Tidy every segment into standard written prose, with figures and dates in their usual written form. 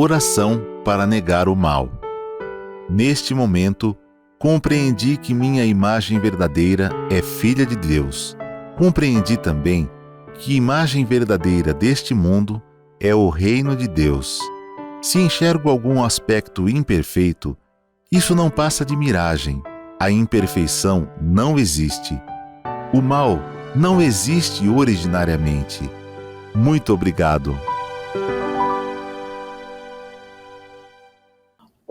Oração para negar o mal. Neste momento, compreendi que minha imagem verdadeira é filha de Deus. Compreendi também que a imagem verdadeira deste mundo é o reino de Deus. Se enxergo algum aspecto imperfeito, isso não passa de miragem. A imperfeição não existe. O mal não existe originariamente. Muito obrigado.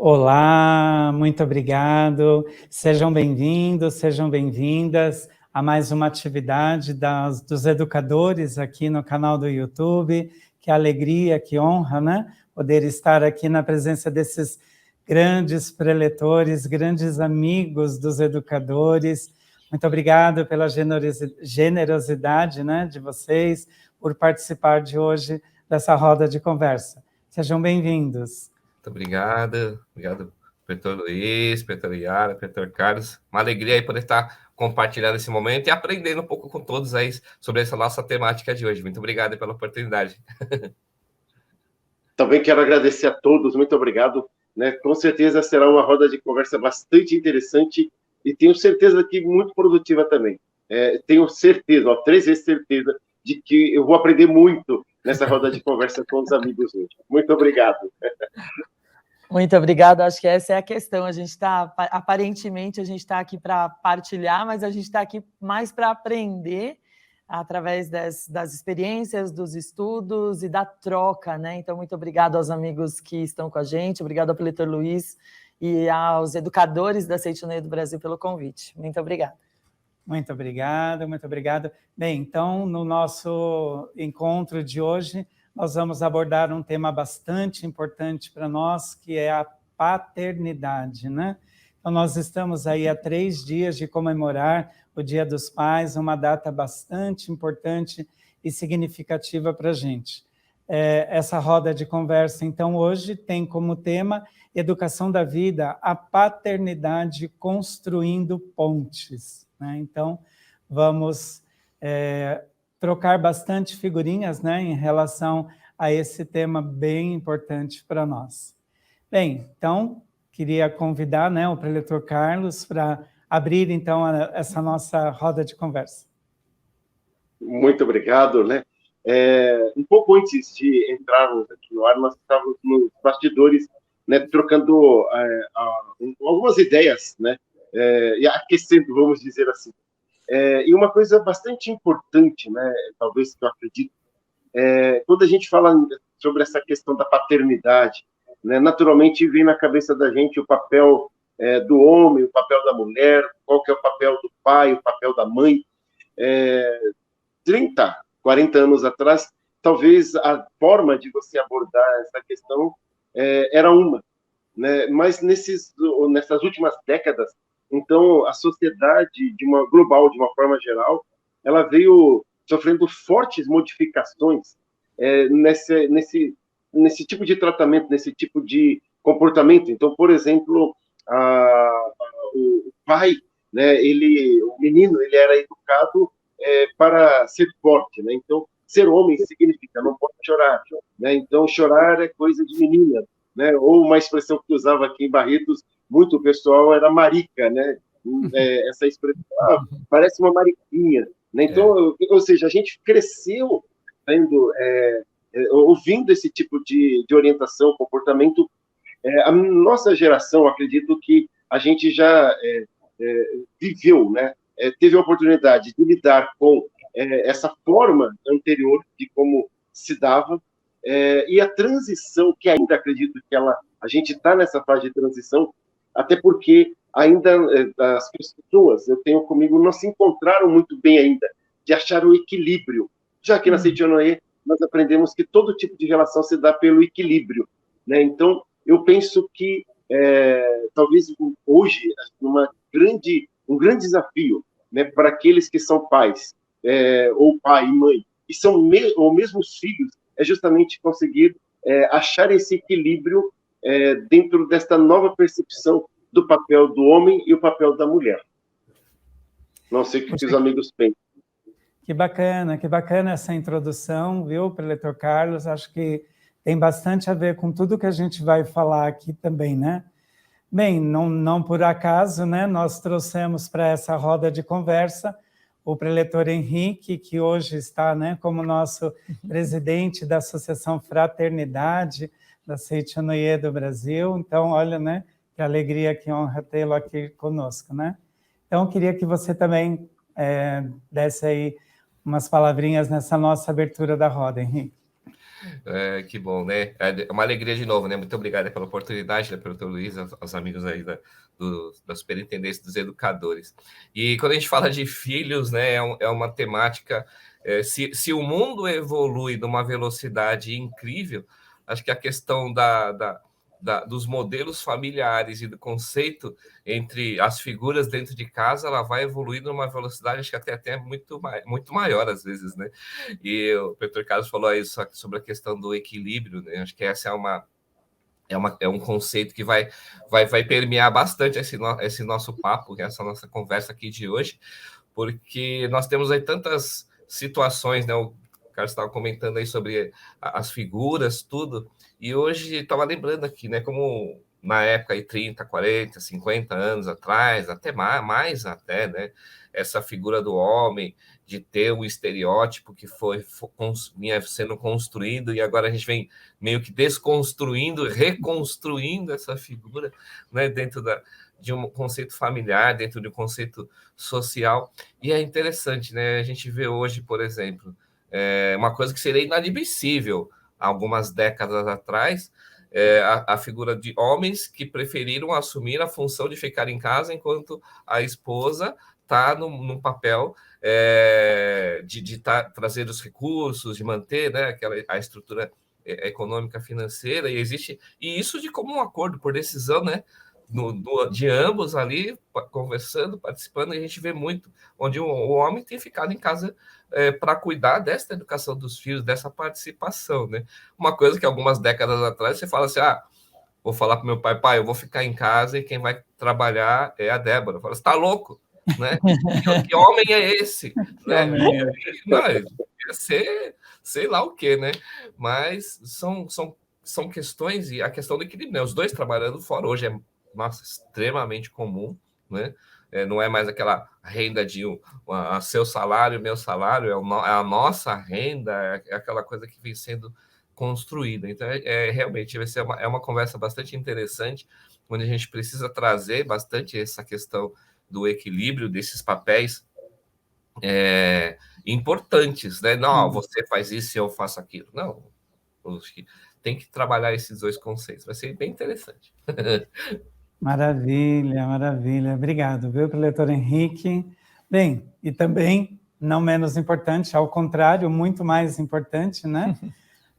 Olá, muito obrigado. Sejam bem-vindos, sejam bem-vindas a mais uma atividade dos educadores aqui no canal do YouTube. Que alegria, que honra, né? Poder estar aqui na presença desses grandes preletores, grandes amigos dos educadores. Muito obrigado pela generosidade, né, de vocês, por participar de hoje dessa roda de conversa. Sejam bem-vindos. Muito obrigado, Pretor Luiz, Pretor Yara, Pretor Carlos. Uma alegria aí poder estar compartilhando esse momento e aprendendo um pouco com todos aí sobre essa nossa temática de hoje. Muito obrigado pela oportunidade. Também quero agradecer a todos, muito obrigado. Né? Com certeza será uma roda de conversa bastante interessante e tenho certeza que muito produtiva também. Tenho certeza, 3 vezes certeza, de que eu vou aprender muito nessa roda de conversa com os amigos hoje. Muito obrigado. Muito obrigada, acho que essa é a questão, aparentemente a gente está aqui para partilhar, mas a gente está aqui mais para aprender através das experiências, dos estudos e da troca, né? Então, muito obrigado aos amigos que estão com a gente, obrigado ao Pretor Luiz e aos educadores da Seitoneia do Brasil pelo convite. Muito obrigada. Muito obrigado, muito obrigado. Bem, então, no nosso encontro de hoje, nós vamos abordar um tema bastante importante para nós, que é a paternidade, né? Então, nós estamos aí há 3 dias de comemorar o Dia dos Pais, uma data bastante importante e significativa para a gente. Essa roda de conversa, então, hoje tem como tema Educação da Vida, a paternidade construindo pontes, né? Então, vamos trocar bastante figurinhas, né, em relação a esse tema bem importante para nós. Bem, então, queria convidar, né, o preletor Carlos para abrir, então, essa nossa roda de conversa. Muito obrigado, né? Um pouco antes de entrarmos aqui no ar, nós estávamos nos bastidores, né, trocando algumas ideias, né, e aquecendo, vamos dizer assim. E uma coisa bastante importante, né, talvez que eu acredito, quando a gente fala sobre essa questão da paternidade, né, naturalmente vem na cabeça da gente o papel do homem, o papel da mulher, qual que é o papel do pai, o papel da mãe. 30, 40 anos atrás, talvez a forma de você abordar essa questão era uma, né, mas nessas últimas décadas, então, a sociedade global, de uma forma geral, ela veio sofrendo fortes modificações nesse tipo de tratamento, nesse tipo de comportamento. Então, por exemplo, o pai, né, o menino, ele era educado para ser forte, né? Então, ser homem significa não pode chorar, né? Então, chorar é coisa de menina, né? Ou uma expressão que usava aqui em Barretos, muito pessoal, era marica, né? Essa expressão, parece uma mariquinha, né? Então, ou seja, a gente cresceu ouvindo esse tipo de orientação, comportamento. A nossa geração, acredito que a gente já viveu, né? Teve a oportunidade de lidar com essa forma anterior de como se dava, e a transição, que ainda acredito que a gente está nessa fase de transição, até porque ainda as pessoas, eu tenho comigo, não se encontraram muito bem ainda, de achar o equilíbrio. Já que na Seitoneia nós aprendemos que todo tipo de relação se dá pelo equilíbrio, né? Então, eu penso que talvez hoje um grande desafio, né, para aqueles que são pais, ou pai e mãe, e são ou mesmo os filhos, é justamente conseguir achar esse equilíbrio dentro desta nova percepção do papel do homem e o papel da mulher. Não sei o que os amigos pensam. Que bacana essa introdução, viu, preletor Carlos? Acho que tem bastante a ver com tudo que a gente vai falar aqui também, né? Bem, não por acaso, né, nós trouxemos para essa roda de conversa o preletor Henrique, que hoje está, né, como nosso presidente da Associação Fraternidade da Seitianoye do Brasil. Então, olha, né, que alegria, que honra tê-lo aqui conosco, né? Então, eu queria que você também desse aí umas palavrinhas nessa nossa abertura da roda, Henrique. Que bom, né? É uma alegria de novo, né? Muito obrigado pela oportunidade, né, pelo Dr. Luiz, aos amigos aí da Superintendência dos Educadores. E quando a gente fala de filhos, né, é uma temática... se o mundo evolui numa velocidade incrível, acho que a questão dos modelos familiares e do conceito entre as figuras dentro de casa, ela vai evoluir numa velocidade, acho que até muito maior às vezes, né? E o Dr. Carlos falou aí sobre a questão do equilíbrio, né? Acho que essa é um conceito que vai permear bastante esse nosso papo, essa nossa conversa aqui de hoje, porque nós temos aí tantas situações, né? O Carlos estava comentando aí sobre as figuras, tudo, e hoje estava lembrando aqui, né, como na época aí 30, 40, 50 anos atrás, até mais até, né, essa figura do homem, de ter um estereótipo que vinha sendo construído, e agora a gente vem meio que desconstruindo, reconstruindo essa figura, né, dentro de um conceito familiar, dentro de um conceito social. E é interessante, né, a gente vê hoje, por exemplo, uma coisa que seria inadmissível algumas décadas atrás, a figura de homens que preferiram assumir a função de ficar em casa enquanto a esposa está num papel de trazer os recursos, de manter, né, a estrutura econômica financeira, e isso de comum acordo, por decisão, né, de ambos ali, conversando, participando, e a gente vê muito onde o homem tem ficado em casa para cuidar dessa educação dos filhos, dessa participação, né? Uma coisa que algumas décadas atrás você fala assim, vou falar para meu pai, eu vou ficar em casa e quem vai trabalhar é a Débora. Eu falo, você tá louco, né? Que homem é esse? Né? Não, ia ser sei lá o quê, né? Mas são questões, e a questão do equilíbrio, né? Os dois trabalhando fora hoje extremamente comum, né? Não é mais aquela renda de seu salário, meu salário, é a nossa renda, é aquela coisa que vem sendo construída. Então, realmente, vai ser uma conversa bastante interessante, onde a gente precisa trazer bastante essa questão do equilíbrio desses papéis importantes, né? Não, você faz isso e eu faço aquilo. Não, tem que trabalhar esses dois conceitos. Vai ser bem interessante. Maravilha, maravilha. Obrigado, viu, preletor Henrique. Bem, e também, não menos importante, ao contrário, muito mais importante, né?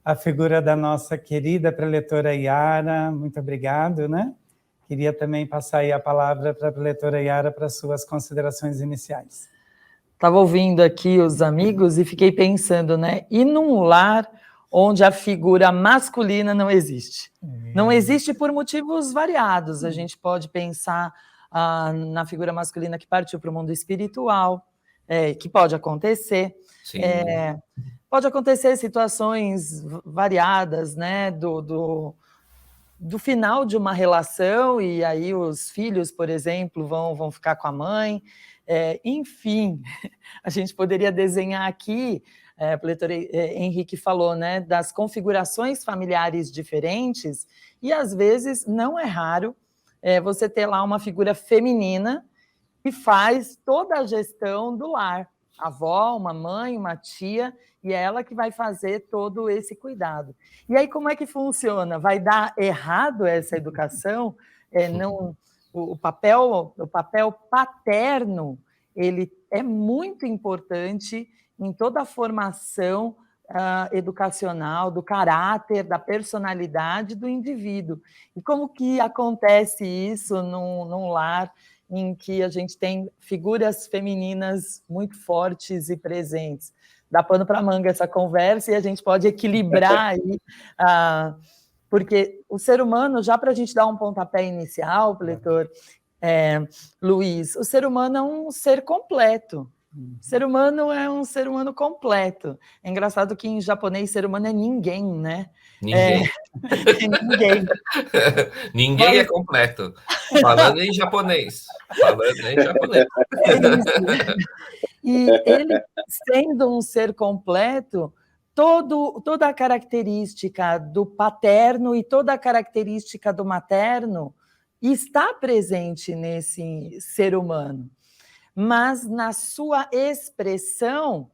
A figura da nossa querida preletora Yara. Muito obrigado, né? Queria também passar aí a palavra para a preletora Yara para suas considerações iniciais. Estava ouvindo aqui os amigos e fiquei pensando, né? E num lar onde a figura masculina não existe. Não existe por motivos variados. A gente pode pensar na figura masculina que partiu para o mundo espiritual, que pode acontecer. Pode acontecer situações variadas, né? Do final de uma relação, e aí os filhos, por exemplo, vão ficar com a mãe. Enfim, a gente poderia desenhar aqui, o preletor Henrique falou, né, das configurações familiares diferentes, e às vezes não é raro você ter lá uma figura feminina que faz toda a gestão do lar, a avó, uma mãe, uma tia, e é ela que vai fazer todo esse cuidado. E aí como é que funciona? Vai dar errado essa educação? O papel paterno, ele é muito importante em toda a formação educacional, do caráter, da personalidade do indivíduo. E como que acontece isso num lar em que a gente tem figuras femininas muito fortes e presentes? Dá pano para manga essa conversa, e a gente pode equilibrar aí, porque o ser humano, já para a gente dar um pontapé inicial, preletor Luiz, o ser humano é um ser completo. O ser humano é um ser humano completo. É engraçado que em japonês ser humano é ninguém, né? Ninguém. Ninguém. Ninguém é completo. Falando em japonês. É isso. E ele, sendo um ser completo, toda a característica do paterno e toda a característica do materno está presente nesse ser humano. Mas na sua expressão,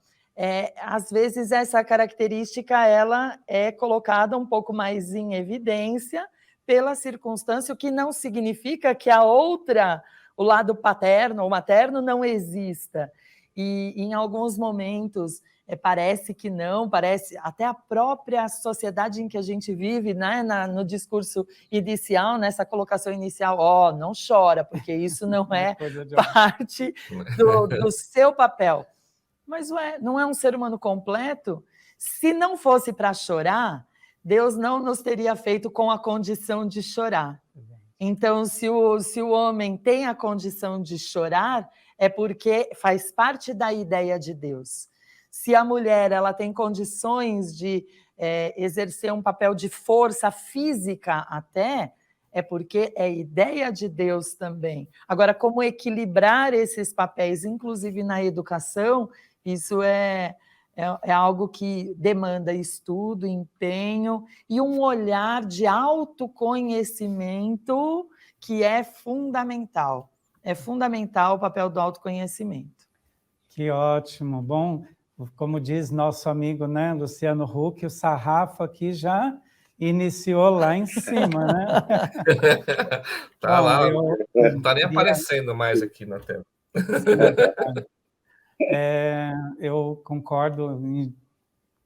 às vezes essa característica ela é colocada um pouco mais em evidência pela circunstância, o que não significa que a outra, o lado paterno ou materno, não exista. E em alguns momentos parece que não, parece até a própria sociedade em que a gente vive, né, no discurso inicial, nessa colocação inicial, não chora, porque isso não é parte do seu papel. Mas não é um ser humano completo? Se não fosse para chorar, Deus não nos teria feito com a condição de chorar. Então, se o homem tem a condição de chorar, é porque faz parte da ideia de Deus. Se a mulher ela tem condições de exercer um papel de força física até, é porque é ideia de Deus também. Agora, como equilibrar esses papéis, inclusive na educação, isso é algo que demanda estudo, empenho e um olhar de autoconhecimento que é fundamental. É fundamental o papel do autoconhecimento. Que ótimo. Bom, como diz nosso amigo, né, Luciano Huck, o sarrafo aqui já iniciou lá em cima, né? Tá. Bom, lá, não está nem aparecendo mais aqui na tela. Eu concordo em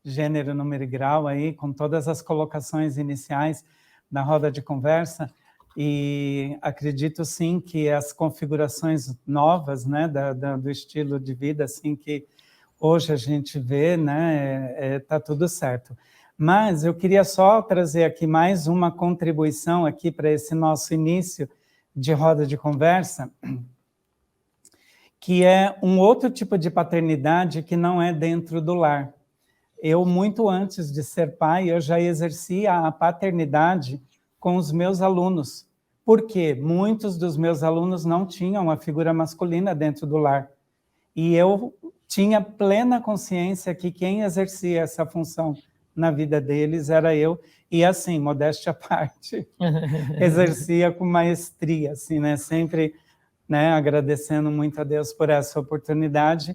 gênero, número e grau aí, com todas as colocações iniciais da roda de conversa, e acredito sim que as configurações novas, né, do estilo de vida assim que hoje a gente vê, né, tá tudo certo. Mas eu queria só trazer aqui mais uma contribuição aqui para esse nosso início de roda de conversa, que é um outro tipo de paternidade que não é dentro do lar. Eu, muito antes de ser pai, eu já exercia a paternidade com os meus alunos, porque muitos dos meus alunos não tinham a figura masculina dentro do lar. E eu tinha plena consciência que quem exercia essa função na vida deles era eu, e assim, modéstia à parte, exercia com maestria, assim, né? Sempre, né, agradecendo muito a Deus por essa oportunidade.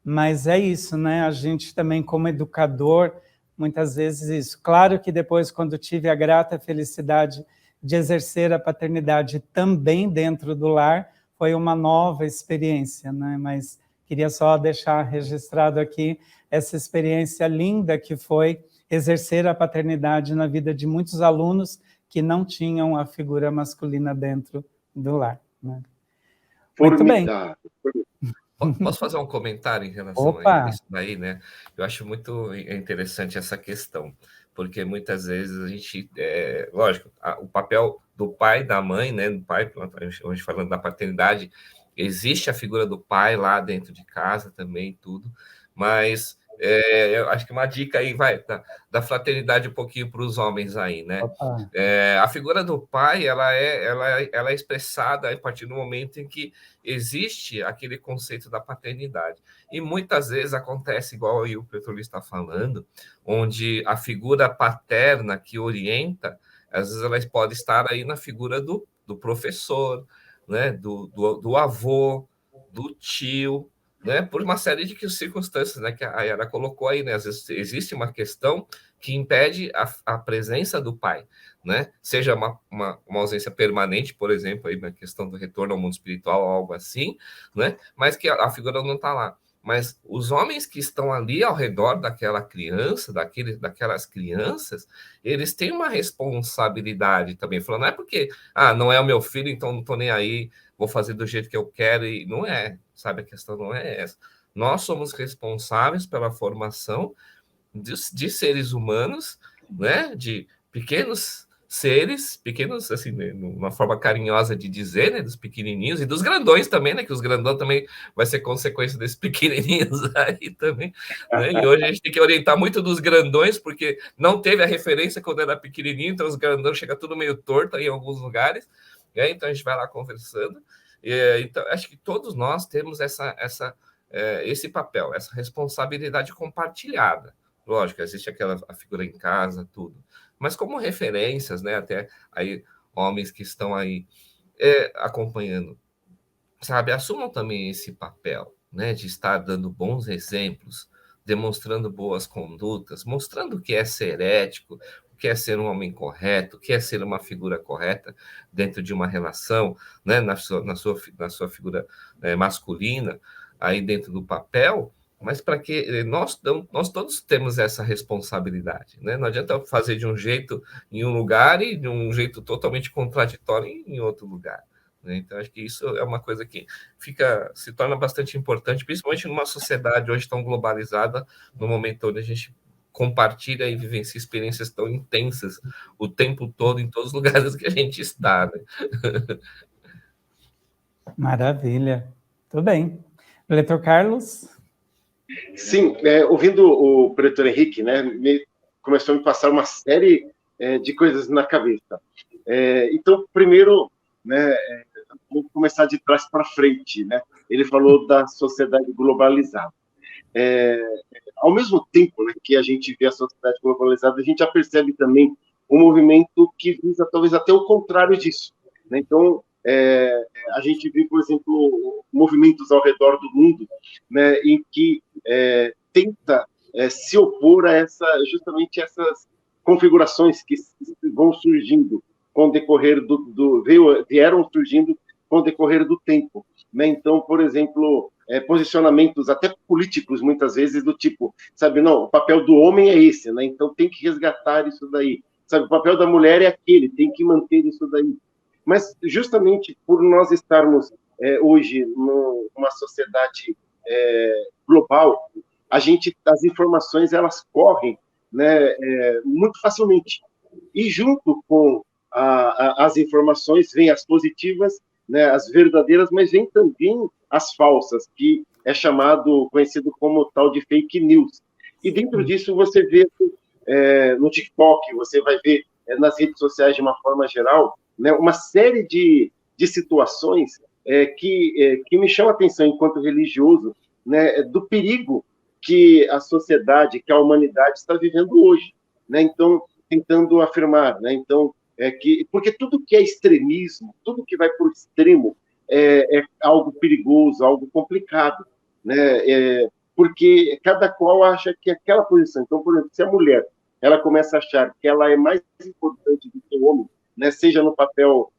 Mas é isso, né? A gente também, como educador, muitas vezes isso. Claro que depois, quando tive a grata felicidade de exercer a paternidade também dentro do lar, foi uma nova experiência, né? Mas queria só deixar registrado aqui essa experiência linda que foi exercer a paternidade na vida de muitos alunos que não tinham a figura masculina dentro do lar, né? Muito bem. Posso fazer um comentário em relação a isso daí, né? Eu acho muito interessante essa questão, porque muitas vezes a gente, lógico, o papel do pai e da mãe, né? Do pai, hoje falando da paternidade, existe a figura do pai lá dentro de casa também, tudo, mas eu acho que uma dica aí vai da fraternidade um pouquinho para os homens aí, né? A figura do pai, ela é expressada a partir do momento em que existe aquele conceito da paternidade. E muitas vezes acontece, igual aí o Petrolio está falando, onde a figura paterna que orienta, às vezes ela pode estar aí na figura do professor, né? do avô, do tio, né, por uma série de circunstâncias, né, que a Yara colocou aí, né, às vezes existe uma questão que impede a presença do pai, né, seja uma ausência permanente, por exemplo, aí na questão do retorno ao mundo espiritual, algo assim, né, mas que a figura não está lá. Mas os homens que estão ali ao redor daquela criança, daquelas crianças, eles têm uma responsabilidade também, falando, não é porque, não é o meu filho, então não estou nem aí, vou fazer do jeito que eu quero, e não é, sabe, a questão não é essa. Nós somos responsáveis pela formação de seres humanos, né, de pequenos seres pequenos, assim, né, uma forma carinhosa de dizer, né, dos pequenininhos e dos grandões também, né, que os grandões também vai ser consequência desses pequenininhos aí também, né, e hoje a gente tem que orientar muito dos grandões, porque não teve a referência quando era pequenininho, então os grandões chegam tudo meio torto aí em alguns lugares, né, então a gente vai lá conversando, então acho que todos nós temos esse papel, essa responsabilidade compartilhada. Lógico, existe a figura em casa, tudo. Mas como referências, né? Até aí, homens que estão aí acompanhando, sabe? Assumam também esse papel, né? De estar dando bons exemplos, demonstrando boas condutas, mostrando o que é ser ético, o que é ser um homem correto, o que é ser uma figura correta dentro de uma relação, né? Na sua figura masculina, aí dentro do papel, mas para que nós todos temos essa responsabilidade, né? Não adianta fazer de um jeito em um lugar e de um jeito totalmente contraditório em outro lugar, né? Então, acho que isso é uma coisa que se torna bastante importante, principalmente numa sociedade hoje tão globalizada, no momento onde a gente compartilha e vivencia experiências tão intensas o tempo todo, em todos os lugares que a gente está, né? Maravilha. Tudo bem. Diretor Carlos? Sim, ouvindo o preletor Henrique, né, começou a me passar uma série de coisas na cabeça. Então, primeiro, né, vou começar de trás para frente, né? Ele falou da sociedade globalizada. Ao mesmo tempo, né, que a gente vê a sociedade globalizada, a gente já percebe também um movimento que visa talvez até o contrário disso, né? Então, a gente vê, por exemplo, movimentos ao redor do mundo, né, em que tenta se opor a justamente essas configurações que vão surgindo com o decorrer vieram surgindo com o decorrer do tempo, né? Então, por exemplo, posicionamentos até políticos, muitas vezes, do tipo, sabe, não, o papel do homem é esse, né? Então tem que resgatar isso daí. Sabe, o papel da mulher é aquele, tem que manter isso daí. Mas, justamente por nós estarmos hoje numa sociedade global, as informações, elas correm, né, muito facilmente. E, junto com as informações, vêm as positivas, né, as verdadeiras, mas vêm também as falsas, que é conhecido como tal de fake news. E, dentro disso, você vê no TikTok, você vai ver nas redes sociais, de uma forma geral, né, uma série de situações que me chamam a atenção enquanto religioso, né, do perigo que a sociedade, que a humanidade está vivendo hoje, né? Então, tentando afirmar, né? Então, porque tudo que é extremismo, tudo que vai para o extremo é algo perigoso, algo complicado, né? Porque cada qual acha que aquela posição. Então, por exemplo, se a mulher ela começa a achar que ela é mais importante do que o homem, né, seja no papel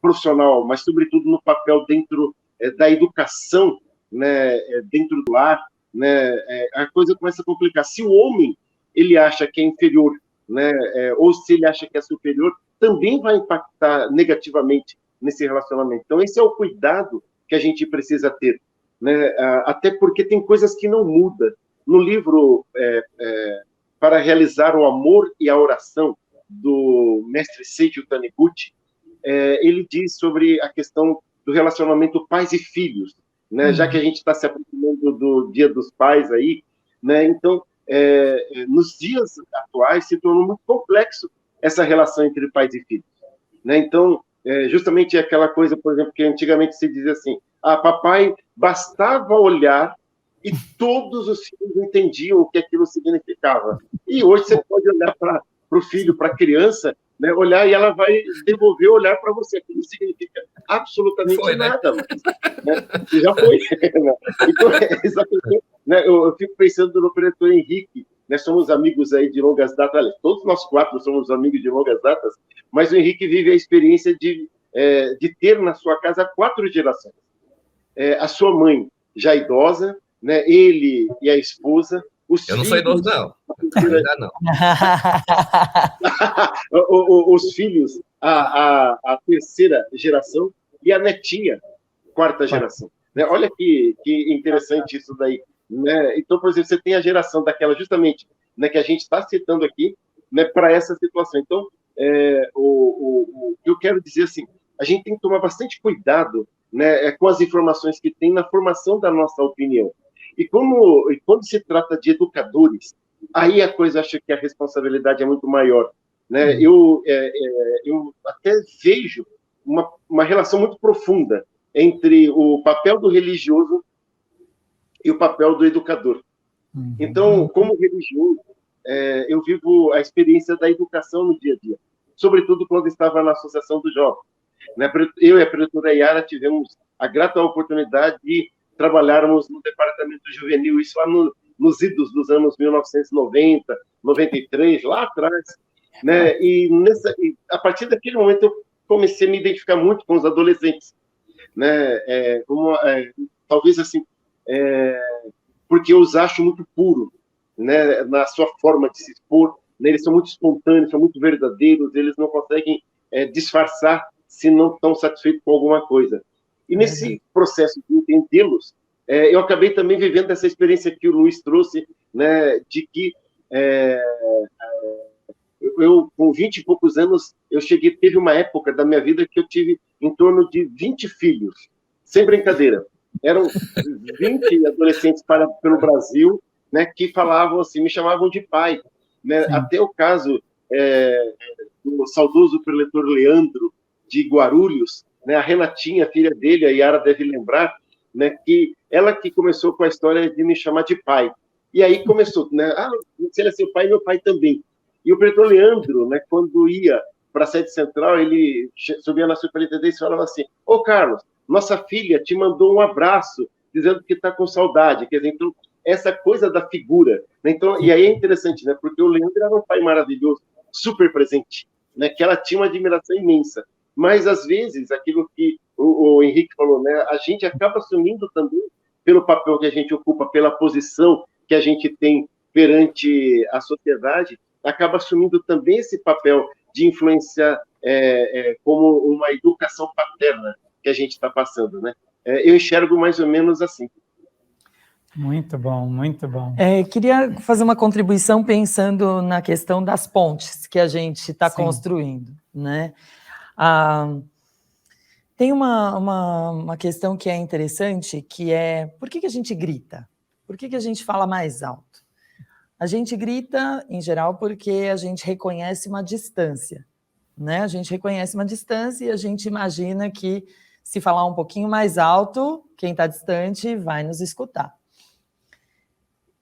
profissional, mas, sobretudo, no papel dentro da educação, né, dentro do lar, né, a coisa começa a complicar. Se o homem ele acha que é inferior, né, ou se ele acha que é superior, também vai impactar negativamente nesse relacionamento. Então, esse é o cuidado que a gente precisa ter, né, até porque tem coisas que não mudam. No livro Para Realizar o Amor e a Oração, do mestre Seiji Taniguchi, ele diz sobre a questão do relacionamento pais e filhos, né? Já que a gente está se aproximando do Dia dos Pais aí, né? Então, nos dias atuais se tornou muito complexo essa relação entre pais e filhos, né? Então, justamente aquela coisa, por exemplo, que antigamente se dizia assim: papai bastava olhar e todos os filhos entendiam o que aquilo significava. E hoje você pode olhar para o filho, para a criança, né, olhar e ela vai devolver o olhar para você. Aquilo não significa absolutamente nada. Mas, né, já foi. Então, exatamente, né, eu fico pensando no preletor Henrique. Nós somos amigos aí de longas datas. Todos nós quatro somos amigos de longas datas, mas o Henrique vive a experiência de ter na sua casa 4 gerações. A sua mãe já idosa, né, ele e a esposa, eu não sou idoso, não. Ainda não. Os filhos, a terceira geração, e a netinha, 4ª geração. Né? Olha que interessante isso daí. Né? Então, por exemplo, você tem a geração daquela, justamente, né, que a gente está citando aqui, né, para essa situação. Então, o que eu quero dizer assim, a gente tem que tomar bastante cuidado, né, com as informações que tem na formação da nossa opinião. E quando se trata de educadores, aí a coisa, acho que a responsabilidade é muito maior, né? Eu até vejo uma relação muito profunda entre o papel do religioso e o papel do educador. Então, como religioso, eu vivo a experiência da educação no dia a dia, sobretudo quando estava na Associação dos Jovens. Né? Eu e a preletora Yara tivemos a grata oportunidade de trabalharmos no departamento juvenil, isso lá nos idos dos anos 1990, 93, lá atrás. Né? E a partir daquele momento eu comecei a me identificar muito com os adolescentes. Né? Talvez assim, porque eu os acho muito puros, né? Na sua forma de se expor, né? Eles são muito espontâneos, são muito verdadeiros, eles não conseguem disfarçar se não estão satisfeitos com alguma coisa. E nesse processo de entendê-los, eu acabei também vivendo essa experiência que o Luiz trouxe, né, de que eu, com 20 e poucos anos, teve uma época da minha vida que eu tive em torno de 20 filhos, sem brincadeira. Eram 20 adolescentes pelo Brasil, né, que falavam assim, me chamavam de pai. Né? Até o caso do saudoso preletor Leandro, de Guarulhos, né, a Renatinha, filha dele, a Yara deve lembrar, né, que ela que começou com a história de me chamar de pai. E aí começou, né, se ele é seu pai, meu pai também. E o preletor Leandro, né, quando ia para a sede central, ele subia na superintendência e falava assim, ô Carlos, nossa filha te mandou um abraço, dizendo que está com saudade. Quer dizer, então, essa coisa da figura. Né? Então, e aí é interessante, né, porque o Leandro era um pai maravilhoso, super presente, né, que ela tinha uma admiração imensa. Mas, às vezes, aquilo que o Henrique falou, né, a gente acaba assumindo também, pelo papel que a gente ocupa, pela posição que a gente tem perante a sociedade, acaba assumindo também esse papel de influenciar como uma educação paterna que a gente está passando. Né? Eu enxergo mais ou menos assim. Muito bom, muito bom. Queria fazer uma contribuição pensando na questão das pontes que a gente está construindo, né? Tem uma questão que é interessante, que é por que a gente grita? Por que a gente fala mais alto? A gente grita, em geral, porque a gente reconhece uma distância, né? A gente reconhece uma distância e a gente imagina que, se falar um pouquinho mais alto, quem está distante vai nos escutar.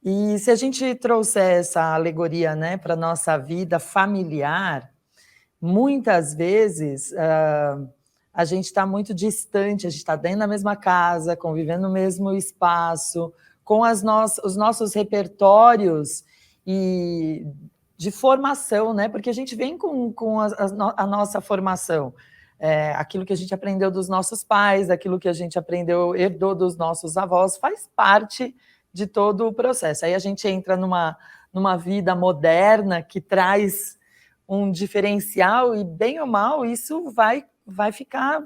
E se a gente trouxer essa alegoria, né, para a nossa vida familiar, muitas vezes a gente está muito distante, a gente está dentro da mesma casa, convivendo no mesmo espaço, com os nossos repertórios de formação, né? Porque a gente vem com a nossa formação, aquilo que a gente aprendeu dos nossos pais, aquilo que a gente herdou dos nossos avós, faz parte de todo o processo. Aí a gente entra numa vida moderna que traz um diferencial e, bem ou mal, isso vai ficar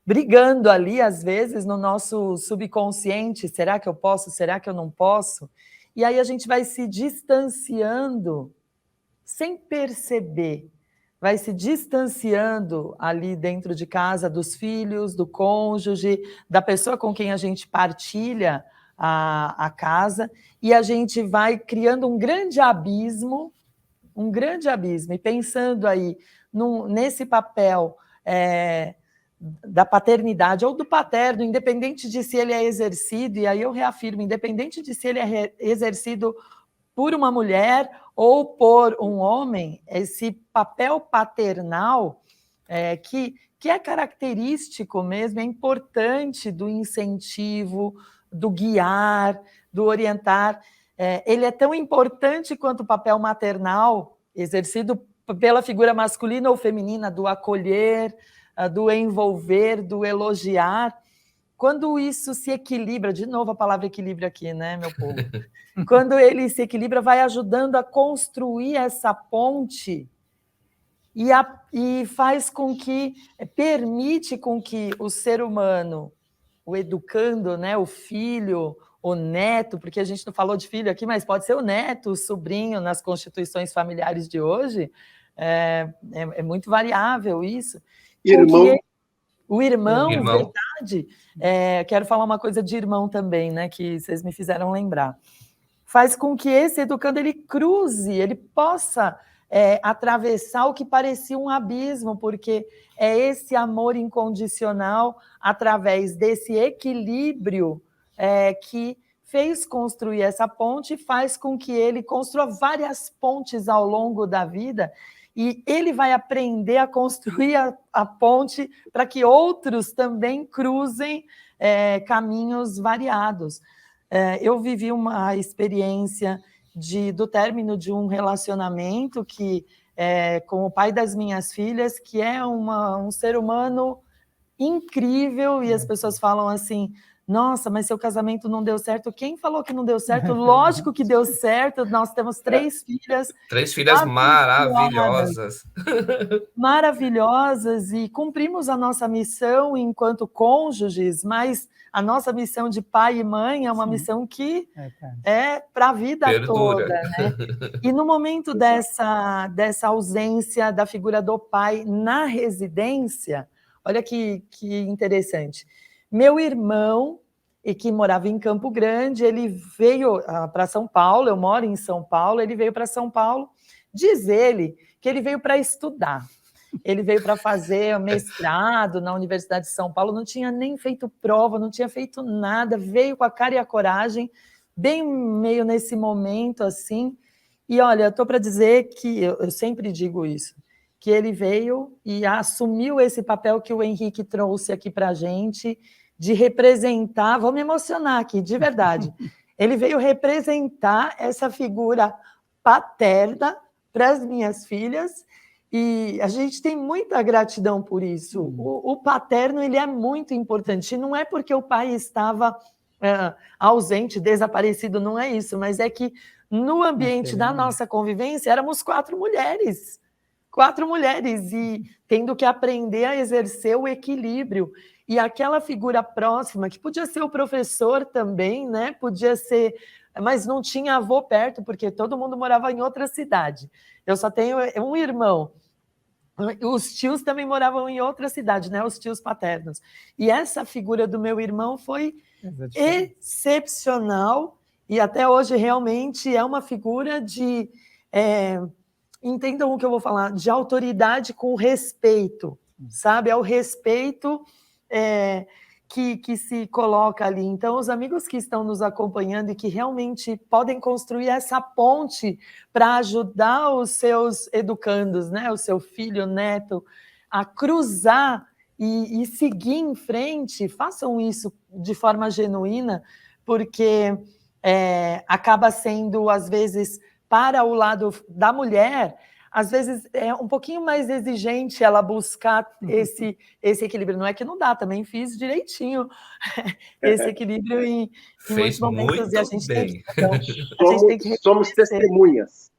brigando ali, às vezes, no nosso subconsciente. Será que eu posso? Será que eu não posso? E aí a gente vai se distanciando sem perceber. Vai se distanciando ali dentro de casa dos filhos, do cônjuge, da pessoa com quem a gente partilha a casa, e a gente vai criando um grande abismo, e pensando aí nesse papel da paternidade ou do paterno, independente de se ele é exercido, e aí eu reafirmo, independente de se ele é exercido por uma mulher ou por um homem, esse papel paternal que é característico mesmo, é importante do incentivo, do guiar, do orientar, ele é tão importante quanto o papel maternal, exercido pela figura masculina ou feminina, do acolher, do envolver, do elogiar. Quando isso se equilibra, de novo a palavra equilíbrio aqui, né, meu povo? Quando ele se equilibra, vai ajudando a construir essa ponte e faz com que, permite com que o ser humano, o educando, né, o filho, o neto, porque a gente não falou de filho aqui, mas pode ser o neto, o sobrinho, nas constituições familiares de hoje, é muito variável isso. Irmão. O irmão, verdade. Quero falar uma coisa de irmão também, né, que vocês me fizeram lembrar. Faz com que esse educando ele cruze, ele possa atravessar o que parecia um abismo, porque é esse amor incondicional, através desse equilíbrio, que fez construir essa ponte e faz com que ele construa várias pontes ao longo da vida, e ele vai aprender a construir a ponte para que outros também cruzem caminhos variados. Eu vivi uma experiência do término de um relacionamento com o pai das minhas filhas, que é um ser humano incrível, e as pessoas falam assim, nossa, mas seu casamento não deu certo. Quem falou que não deu certo? Lógico que deu certo, nós temos 3 filhas. 3 filhas maravilhosas. Maravilhosas, e cumprimos a nossa missão enquanto cônjuges, mas a nossa missão de pai e mãe é uma missão que é para a vida toda, né? E no momento dessa ausência da figura do pai na residência, olha que interessante. Meu irmão, que morava em Campo Grande, ele veio para São Paulo, eu moro em São Paulo, ele veio para São Paulo, diz ele que ele veio para estudar. Ele veio para fazer mestrado na Universidade de São Paulo, não tinha nem feito prova, não tinha feito nada, veio com a cara e a coragem, bem meio nesse momento assim. E olha, eu estou para dizer que, eu sempre digo isso, que ele veio e assumiu esse papel que o Henrique trouxe aqui para a gente, de representar, vou me emocionar aqui, de verdade, ele veio representar essa figura paterna para as minhas filhas, e a gente tem muita gratidão por isso. O paterno, ele é muito importante, não é porque o pai estava ausente, desaparecido, não é isso, mas é que no ambiente da nossa convivência, éramos 4 mulheres, e tendo que aprender a exercer o equilíbrio, e aquela figura próxima, que podia ser o professor também, né? Podia ser, mas não tinha avô perto, porque todo mundo morava em outra cidade. Eu só tenho um irmão. Os tios também moravam em outra cidade, né? Os tios paternos. E essa figura do meu irmão foi excepcional, e até hoje realmente é uma figura de... entendam o que eu vou falar, de autoridade com respeito, sabe? É o respeito que se coloca ali. Então, os amigos que estão nos acompanhando e que realmente podem construir essa ponte para ajudar os seus educandos, né? O seu filho, neto, a cruzar e seguir em frente, façam isso de forma genuína, porque acaba sendo, às vezes, para o lado da mulher, às vezes é um pouquinho mais exigente ela buscar esse equilíbrio. Não é que não dá, também fiz direitinho esse equilíbrio em muitos momentos. E a gente tem que somos testemunhas.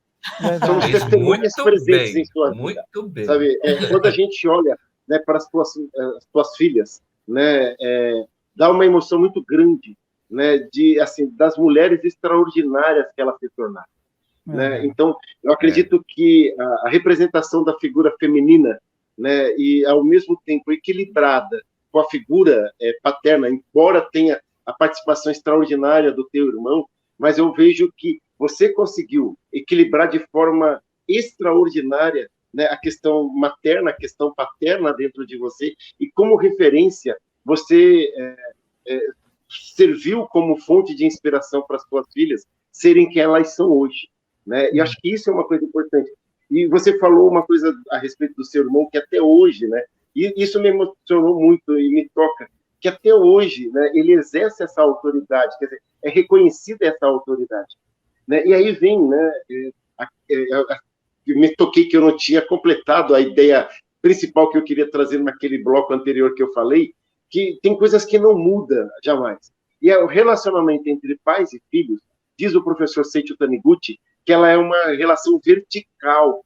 Somos testemunhas presentes em sua vida. Muito bem. Sabe, quando a gente olha, né, para as tuas filhas, né, dá uma emoção muito grande, né, das mulheres extraordinárias que elas se tornaram. Né? Então, eu acredito que a representação da figura feminina, né, e, ao mesmo tempo, equilibrada com a figura paterna, embora tenha a participação extraordinária do teu irmão, mas eu vejo que você conseguiu equilibrar de forma extraordinária, né, a questão materna, a questão paterna dentro de você, e como referência, você serviu como fonte de inspiração para as suas filhas serem quem elas são hoje. Né? E acho que isso é uma coisa importante. E você falou uma coisa a respeito do seu irmão, que até hoje, né, e isso me emocionou muito e me toca, que até hoje, né, ele exerce essa autoridade, quer dizer, é reconhecida essa autoridade. Né? E aí vem, né, me toquei que eu não tinha completado a ideia principal que eu queria trazer naquele bloco anterior que eu falei, que tem coisas que não mudam jamais. E é o relacionamento entre pais e filhos, diz o professor Seiichi Taniguchi, que ela é uma relação vertical,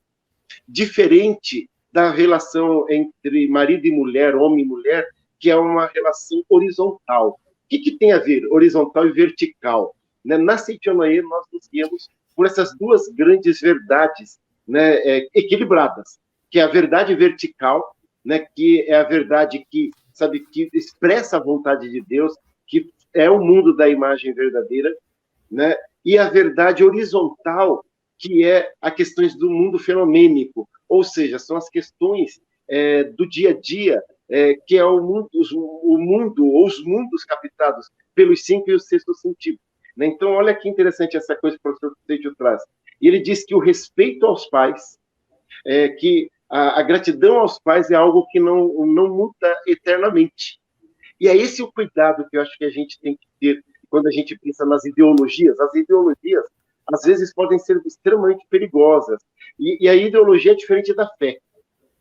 diferente da relação entre marido e mulher, homem e mulher, que é uma relação horizontal. que tem a ver horizontal e vertical? Né? Na Seitianoye, nós nos guiamos por essas duas grandes verdades, né, equilibradas, que é a verdade vertical, né, que é a verdade que, sabe, que expressa a vontade de Deus, que é o mundo da imagem verdadeira, né, e a verdade horizontal, que é as questões do mundo fenomênico, ou seja, são as questões do dia a dia, que é o mundo, ou os mundos captados pelos 5 e o 6º sentido. Né? Então, olha que interessante essa coisa que o professor Seixo traz. E ele diz que o respeito aos pais, que a gratidão aos pais é algo que não muda eternamente. E é esse o cuidado que eu acho que a gente tem que ter quando a gente pensa nas ideologias. As ideologias, às vezes, podem ser extremamente perigosas. E a ideologia é diferente da fé.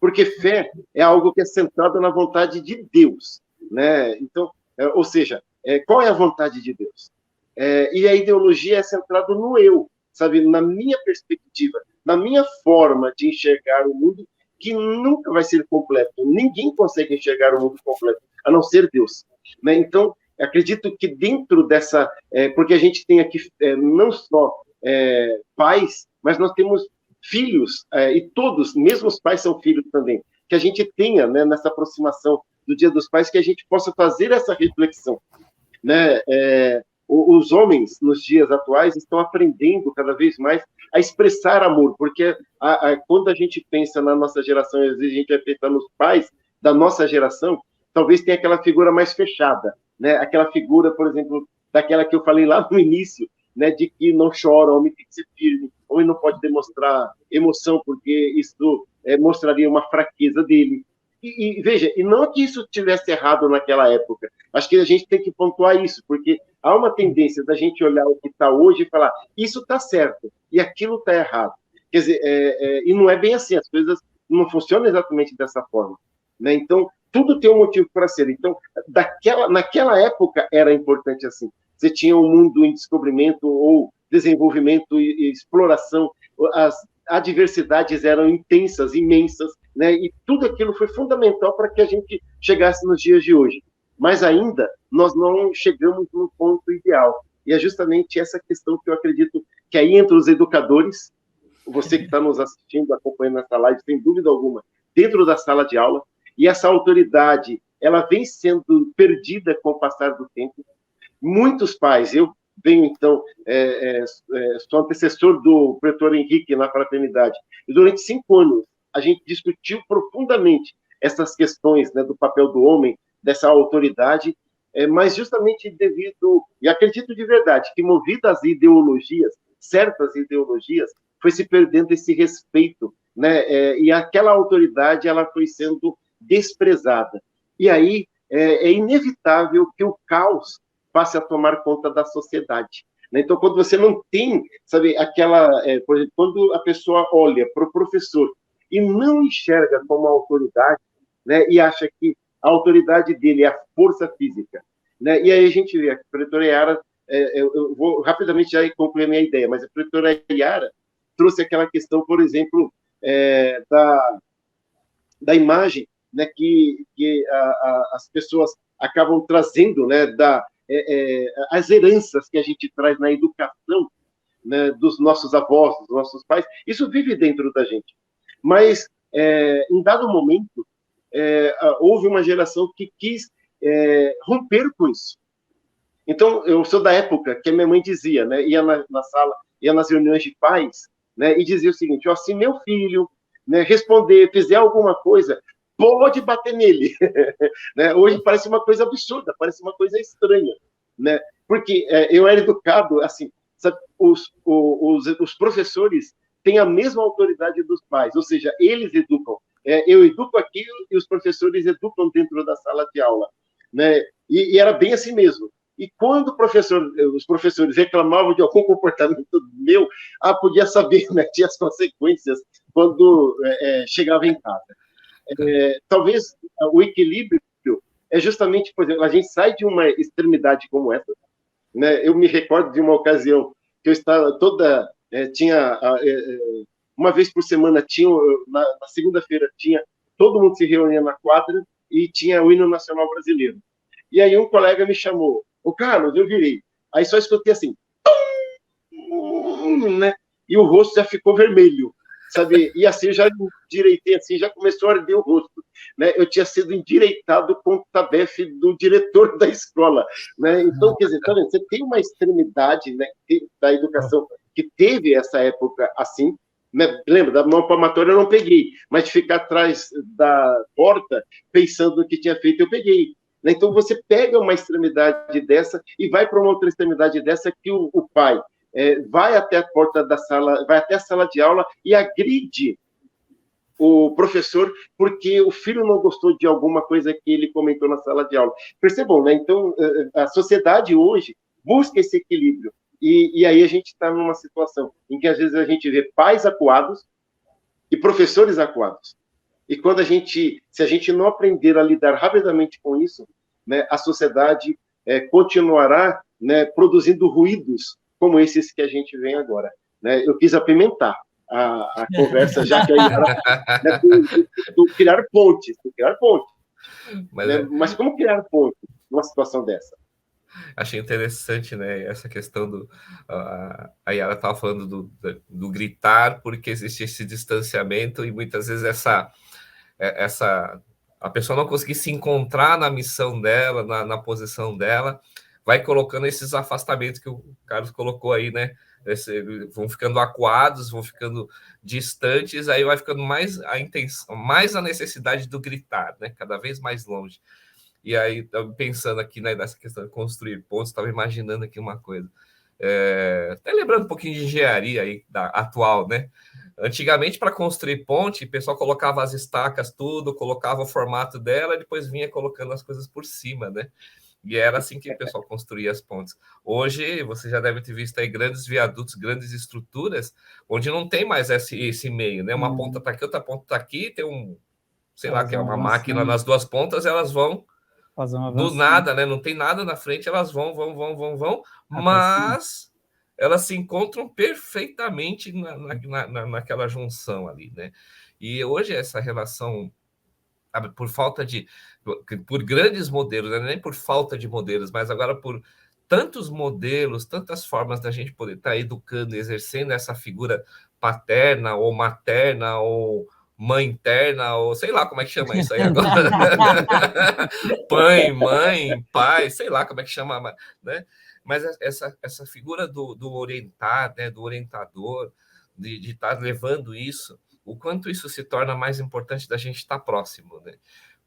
Porque fé é algo que é centrado na vontade de Deus. Né? Então, ou seja, qual é a vontade de Deus? E a ideologia é centrada no eu, sabe? Na minha perspectiva, na minha forma de enxergar o mundo, que nunca vai ser completo. Ninguém consegue enxergar o mundo completo, a não ser Deus. Né? Então, acredito que dentro dessa... porque a gente tem aqui não só pais, mas nós temos filhos, e todos, mesmo os pais são filhos também, que a gente tenha, né, nessa aproximação do Dia dos Pais, que a gente possa fazer essa reflexão. Né? Os homens, nos dias atuais, estão aprendendo cada vez mais a expressar amor, porque quando a gente pensa na nossa geração, e às vezes a gente vai pensar nos pais da nossa geração, talvez tenha aquela figura mais fechada, né? Aquela figura, por exemplo, daquela que eu falei lá no início, né? De que não chora, o homem tem que ser firme, o homem não pode demonstrar emoção, porque isso mostraria uma fraqueza dele. E veja, e não que isso estivesse errado naquela época, acho que a gente tem que pontuar isso, porque há uma tendência da gente olhar o que está hoje e falar, isso está certo, e aquilo está errado. Quer dizer, e não é bem assim, as coisas não funcionam exatamente dessa forma. Né? Então, tudo tem um motivo para ser. Então, naquela época era importante assim. Você tinha um mundo em descobrimento ou desenvolvimento e exploração, as adversidades eram intensas, imensas, né? E tudo aquilo foi fundamental para que a gente chegasse nos dias de hoje. Mas ainda nós não chegamos no ponto ideal. E é justamente essa questão que eu acredito que aí entre os educadores, você que está nos assistindo, acompanhando essa live, sem dúvida alguma, dentro da sala de aula, e essa autoridade, ela vem sendo perdida com o passar do tempo. Muitos pais, eu venho, então, sou antecessor do pretor Henrique na fraternidade, e durante 5 anos a gente discutiu profundamente essas questões, né, do papel do homem, dessa autoridade, mas justamente devido, e acredito de verdade, que movido às ideologias, certas ideologias, foi se perdendo esse respeito, né, e aquela autoridade ela foi sendo desprezada. E aí é inevitável que o caos passe a tomar conta da sociedade. Então, quando você não tem, sabe, aquela... por exemplo, quando a pessoa olha para o professor e não enxerga como autoridade, né, e acha que a autoridade dele é a força física, né, e aí a gente vê, a professora Yara, eu vou rapidamente já concluir a minha ideia, mas a professora Yara trouxe aquela questão, por exemplo, da imagem, né, que as pessoas acabam trazendo, né, as heranças que a gente traz na educação, né, dos nossos avós, dos nossos pais, isso vive dentro da gente. Mas, em dado momento, houve uma geração que quis romper com isso. Então, eu sou da época que a minha mãe dizia, né, ia na sala, ia nas reuniões de pais, né, e dizia o seguinte, ó, se meu filho, né, responder, fizer alguma coisa, pode bater nele. Né? Hoje parece uma coisa absurda, parece uma coisa estranha. Né? Porque eu era educado, assim, sabe, os professores têm a mesma autoridade dos pais, ou seja, eles educam. Eu educo aqui e os professores educam dentro da sala de aula. Né? E era bem assim mesmo. E quando os professores reclamavam de algum comportamento meu, podia saber, né? Tinha as consequências quando chegava em casa. Talvez o equilíbrio é justamente, por exemplo, a gente sai de uma extremidade como essa, né? Eu me recordo de uma ocasião que eu estava tinha uma vez por semana, na segunda-feira todo mundo se reunia na quadra e tinha o hino nacional brasileiro. E aí um colega me chamou, Ô, Carlos, eu virei. Aí só escutei assim, né? E o rosto já ficou vermelho, sabe? E assim, eu já endireitei, assim, já começou a arder o rosto, né? Eu tinha sido endireitado com o tabefe do diretor da escola, né? Então, quer dizer, tá vendo? Você tem uma extremidade, né, da educação que teve essa época assim, né? Lembra, da mão palmatória eu não peguei, mas de ficar atrás da porta pensando que tinha feito, eu peguei. Então, você pega uma extremidade dessa e vai para uma outra extremidade dessa que o pai vai até a porta da sala, vai até a sala de aula e agride o professor porque o filho não gostou de alguma coisa que ele comentou na sala de aula. Percebam, né? Então, a sociedade hoje busca esse equilíbrio. E aí a gente está numa situação em que, às vezes, a gente vê pais acuados e professores acuados. E quando se a gente não aprender a lidar rapidamente com isso, né, a sociedade continuará, né, produzindo ruídos como esses que a gente vê agora, né? Eu quis apimentar a conversa, já que aí era do criar pontes, mas como criar pontes numa situação dessa? Achei interessante, né, essa questão a Yara estava falando do gritar, porque existe esse distanciamento e muitas vezes a pessoa não conseguir se encontrar na missão dela, na posição dela, vai colocando esses afastamentos que o Carlos colocou aí, né? Vão ficando acuados, vão ficando distantes, aí vai ficando mais a intenção, mais a necessidade do gritar, né? Cada vez mais longe. E aí, pensando aqui, né, nessa questão de construir pontos, estava imaginando aqui uma coisa. Até lembrando um pouquinho de engenharia aí, atual, né? Antigamente, para construir ponte, o pessoal colocava as estacas, tudo, colocava o formato dela, e depois vinha colocando as coisas por cima, né? E era assim que o pessoal construía as pontes. Hoje, você já deve ter visto aí grandes viadutos, grandes estruturas, onde não tem mais esse meio, né? Uma ponta está aqui, outra ponta está aqui, tem sei lá, que é uma máquina nas duas pontas, elas vão do nada, né? Não tem nada na frente, elas vão, mas elas se encontram perfeitamente naquela junção ali, né? E hoje essa relação, por grandes modelos, né? Nem por falta de modelos, mas agora por tantos modelos, tantas formas da gente poder estar educando, exercendo essa figura paterna ou materna ou mãe interna, ou sei lá como é que chama isso aí agora. Pai, mãe, pai, sei lá como é que chama, né? Mas essa figura do orientar, né? Do orientador, de estar levando isso, o quanto isso se torna mais importante da gente estar próximo, né?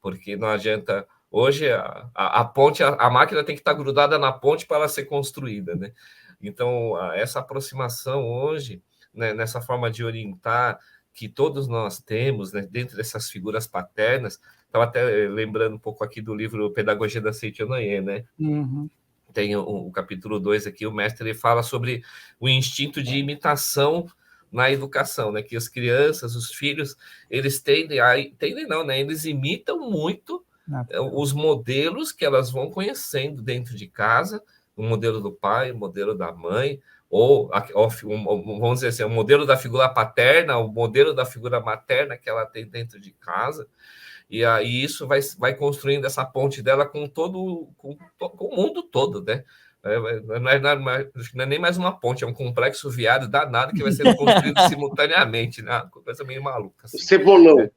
Porque não adianta. Hoje a ponte, a máquina tem que estar grudada na ponte para ela ser construída, né? Então, essa aproximação hoje, né, nessa forma de orientar que todos nós temos, né, dentro dessas figuras paternas, estava até lembrando um pouco aqui do livro Pedagogia da Seitianoye, né? Uhum. Tem o capítulo 2 aqui, o mestre fala sobre o instinto de imitação na educação, né? Que as crianças, os filhos, eles eles imitam muito os modelos que elas vão conhecendo dentro de casa, o modelo do pai, o modelo da mãe, ou vamos dizer assim, o modelo da figura paterna, o modelo da figura materna que ela tem dentro de casa, e aí isso vai construindo essa ponte dela com o mundo todo, né? Não é nem mais uma ponte, é um complexo viário danado que vai sendo construído simultaneamente, né? Uma coisa meio maluca. Assim, cebolão. Né?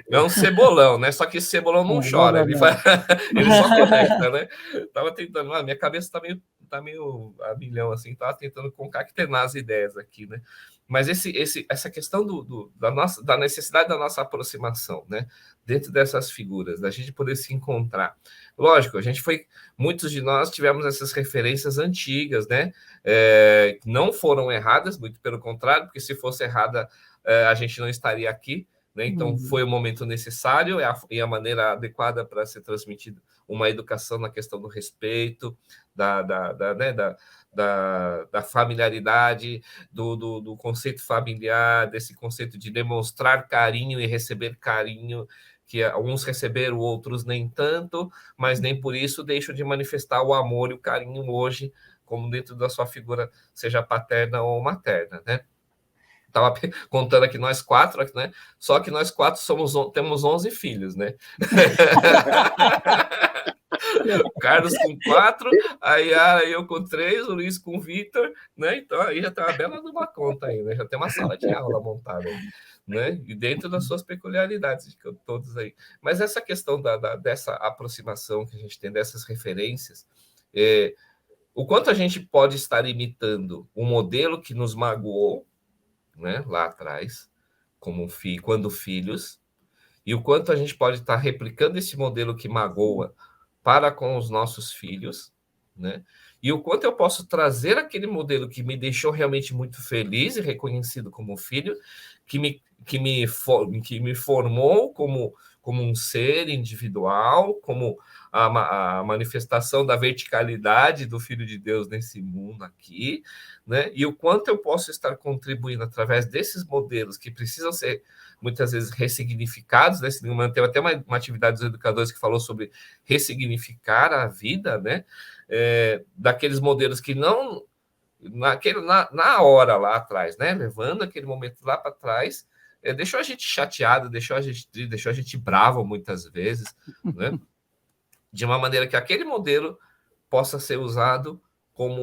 É um cebolão, né? Só que esse cebolão não chora, ele só conecta, né? Tava tentando, minha cabeça tá meio a milhão, assim, tava tentando concatenar as ideias aqui, né? Mas essa questão da necessidade da nossa aproximação, né? Dentro dessas figuras, da gente poder se encontrar. Lógico, muitos de nós tivemos essas referências antigas, né? Não foram erradas, muito pelo contrário, porque se fosse errada, a gente não estaria aqui, né? Então, foi o momento necessário e a maneira adequada para ser transmitida uma educação na questão do respeito, da familiaridade, do conceito familiar, desse conceito de demonstrar carinho e receber carinho, que uns receberam, outros nem tanto, mas nem por isso deixam de manifestar o amor e o carinho hoje, como dentro da sua figura, seja paterna ou materna, né? Estava contando aqui nós quatro, né? Só que nós quatro temos 11 filhos, né? O Carlos com 4, a Yara e eu com 3, o Luiz com o Vitor, né? Então aí já tem uma bela de uma conta aí, né? Já tem uma sala de aula montada aí, né? E dentro das suas peculiaridades, de todos aí. Mas essa questão dessa aproximação que a gente tem, dessas referências, o quanto a gente pode estar imitando um modelo que nos magoou, né, lá atrás, quando filhos, e o quanto a gente pode estar replicando esse modelo que magoa para com os nossos filhos, né? E o quanto eu posso trazer aquele modelo que me deixou realmente muito feliz e reconhecido como filho, que me formou como um ser individual, como a manifestação da verticalidade do Filho de Deus nesse mundo aqui, né? E o quanto eu posso estar contribuindo através desses modelos que precisam ser muitas vezes ressignificados, né? Teve até uma atividade dos educadores que falou sobre ressignificar a vida, né? Daqueles modelos que não na hora lá atrás, né? Levando aquele momento lá para trás, deixou a gente chateado, deixou a gente bravo muitas vezes, né? De uma maneira que aquele modelo possa ser usado como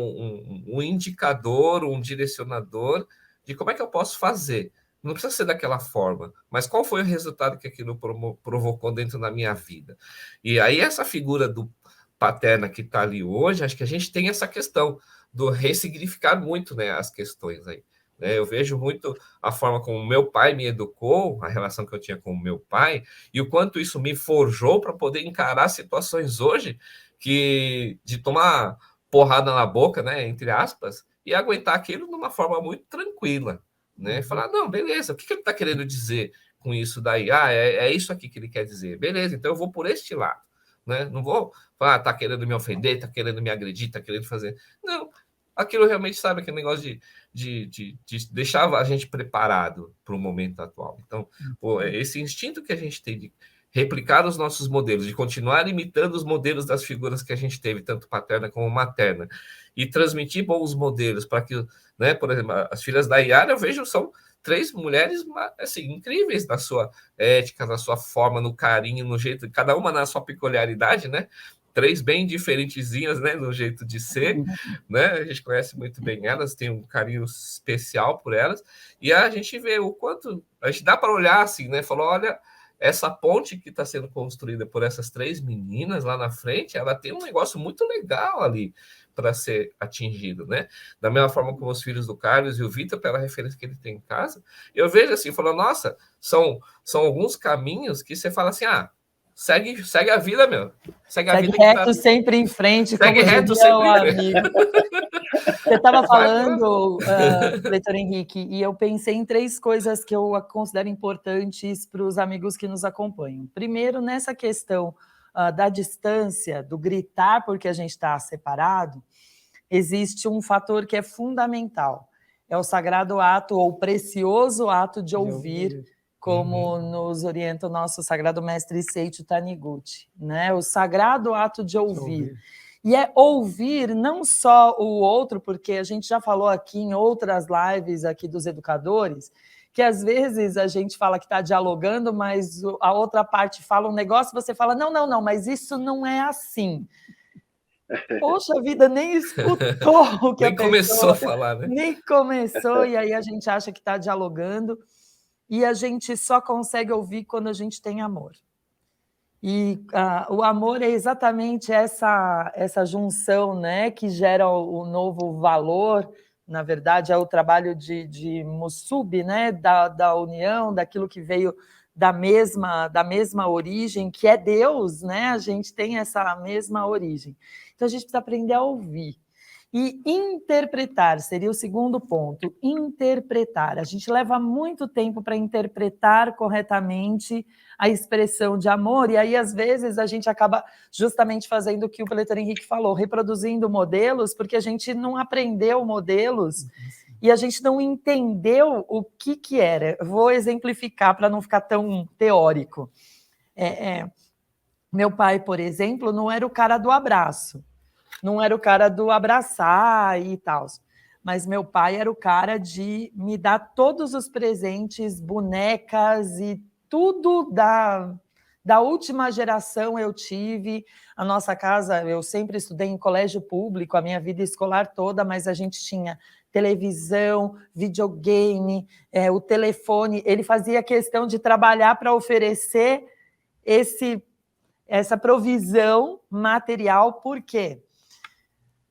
um indicador, um direcionador de como é que eu posso fazer. Não precisa ser daquela forma, mas qual foi o resultado que aquilo provocou dentro da minha vida? E aí essa figura do paterna que está ali hoje, acho que a gente tem essa questão do ressignificar muito, né, as questões aí. Eu vejo muito a forma como meu pai me educou, a relação que eu tinha com o meu pai, e o quanto isso me forjou para poder encarar situações hoje de tomar porrada na boca, né, entre aspas, e aguentar aquilo de uma forma muito tranquila, né? Falar, não, beleza, o que ele está querendo dizer com isso daí? É isso aqui que ele quer dizer. Beleza, então eu vou por este lado, né? Não vou falar, tá querendo me ofender, tá querendo me agredir, tá querendo fazer... Não, aquilo realmente, sabe, aquele negócio de deixar a gente preparado para o momento atual. Então, esse instinto que a gente tem de replicar os nossos modelos, de continuar imitando os modelos das figuras que a gente teve, tanto paterna como materna, e transmitir bons modelos para que, né, por exemplo, as filhas da Yara, eu vejo, são 3 mulheres assim, incríveis na sua ética, na sua forma, no carinho, no jeito, cada uma na sua peculiaridade, né? 3 bem diferentezinhas, né, no jeito de ser, né? A gente conhece muito bem elas, tem um carinho especial por elas, e a gente vê o quanto a gente dá para olhar assim, né? Falou, olha, essa ponte que está sendo construída por essas 3 meninas lá na frente, ela tem um negócio muito legal ali para ser atingido, né? Da mesma forma como os filhos do Carlos e o Vitor, pela referência que ele tem em casa, eu vejo assim, falando, nossa, são alguns caminhos que você fala assim, segue a vida, meu. Segue a vida reto, que tá... sempre em frente, segue como reto, diria o sempre. amigo. Você estava falando, Leitor Henrique, e eu pensei em 3 coisas que eu considero importantes para os amigos que nos acompanham. Primeiro, nessa questão da distância, do gritar porque a gente está separado, existe um fator que é fundamental. É o sagrado ato, ou o precioso ato de ouvir, como nos orienta o nosso sagrado mestre Seiichi Taniguchi, né? O sagrado ato de ouvir. E é ouvir não só o outro, porque a gente já falou aqui em outras lives aqui dos educadores, que às vezes a gente fala que está dialogando, mas a outra parte fala um negócio, você fala, não, mas isso não é assim. Poxa vida, nem escutou o que nem a pessoa... começou a falar, né? Nem começou, e aí a gente acha que está dialogando, e a gente só consegue ouvir quando a gente tem amor. E o amor é exatamente essa junção, né, que gera o novo valor, na verdade, é o trabalho de Musubi, né, da união, daquilo que veio da mesma origem, que é Deus, né? A gente tem essa mesma origem. Então, a gente precisa aprender a ouvir. E interpretar seria o segundo ponto, interpretar. A gente leva muito tempo para interpretar corretamente a expressão de amor, e aí, às vezes, a gente acaba justamente fazendo o que o Leitor Henrique falou, reproduzindo modelos, porque a gente não aprendeu modelos e a gente não entendeu o que era. Eu vou exemplificar para não ficar tão teórico. Meu pai, por exemplo, não era o cara do abraço, não era o cara do abraçar e tal, mas meu pai era o cara de me dar todos os presentes, bonecas e tudo Da última geração eu tive, a nossa casa, eu sempre estudei em colégio público, a minha vida escolar toda, mas a gente tinha televisão, videogame, o telefone, ele fazia questão de trabalhar para oferecer essa provisão material, por quê?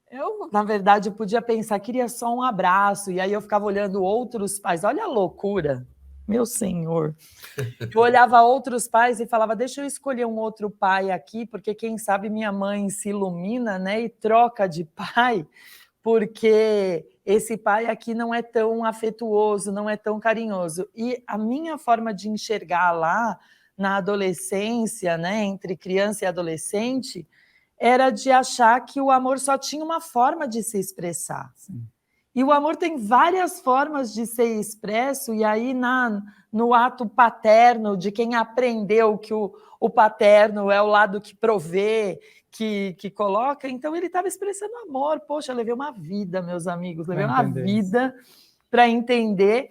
Eu, na verdade, podia pensar, queria só um abraço, e aí eu ficava olhando outros pais, olha a loucura, meu senhor. Eu olhava outros pais e falava, deixa eu escolher um outro pai aqui, porque quem sabe minha mãe se ilumina, né, e troca de pai, porque esse pai aqui não é tão afetuoso, não é tão carinhoso. E a minha forma de enxergar lá, na adolescência, né, entre criança e adolescente, era de achar que o amor só tinha uma forma de se expressar. Sim. E o amor tem várias formas de ser expresso, e aí no ato paterno, de quem aprendeu que o paterno é o lado que provê, que coloca, então ele estava expressando amor. Poxa, eu levei uma vida, meus amigos, levei uma vida para entender,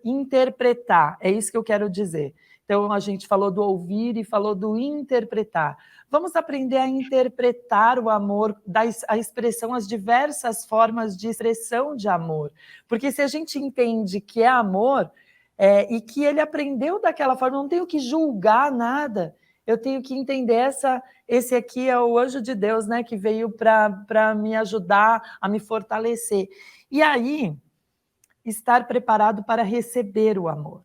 interpretar, é isso que eu quero dizer. Então, a gente falou do ouvir e falou do interpretar. Vamos aprender a interpretar o amor, a expressão, as diversas formas de expressão de amor. Porque se a gente entende que é amor, e que ele aprendeu daquela forma, não tenho que julgar nada, eu tenho que entender esse aqui é o anjo de Deus, né, que veio para me ajudar a me fortalecer. E aí, estar preparado para receber o amor.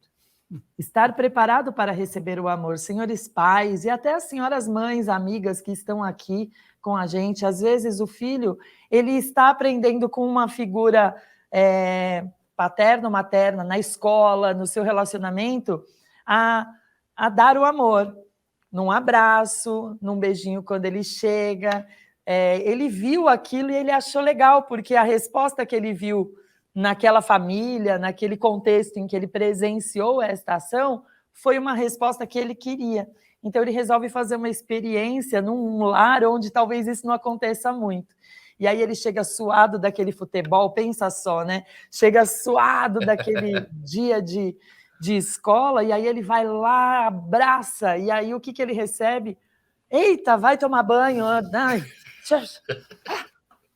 Estar preparado para receber o amor. Senhores pais e até as senhoras mães, amigas que estão aqui com a gente, às vezes o filho, ele está aprendendo com uma figura paterna ou materna, na escola, no seu relacionamento, a dar o amor, num abraço, num beijinho quando ele chega. Ele viu aquilo e ele achou legal, porque a resposta que ele viu naquela família, naquele contexto em que ele presenciou esta ação, foi uma resposta que ele queria. Então, ele resolve fazer uma experiência num lar onde talvez isso não aconteça muito. E aí ele chega suado daquele futebol, pensa só, né? Chega suado daquele dia de escola, e aí ele vai lá, abraça, e aí o que ele recebe? Eita, vai tomar banho,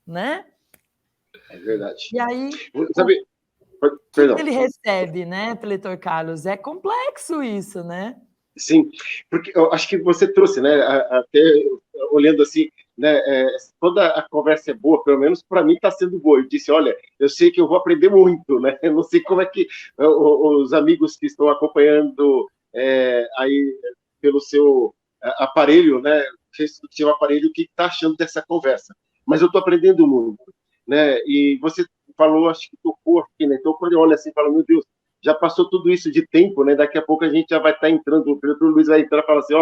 né? É verdade. E aí, sabe, o que ele recebe, né, Pletor Carlos? É complexo isso, né? Sim, porque eu acho que você trouxe, né, até olhando assim, né, toda a conversa é boa, pelo menos para mim está sendo boa. Eu disse, olha, eu sei que eu vou aprender muito, né? Eu não sei como é que os amigos que estão acompanhando aí pelo seu aparelho, né, seu aparelho, o que está achando dessa conversa? Mas eu estou aprendendo muito, né? E você falou, acho que tocou aqui, né? Então quando eu olho assim, falo, meu Deus, já passou tudo isso de tempo, né? Daqui a pouco a gente já vai estar entrando, o Pedro Luiz vai entrar e falar assim,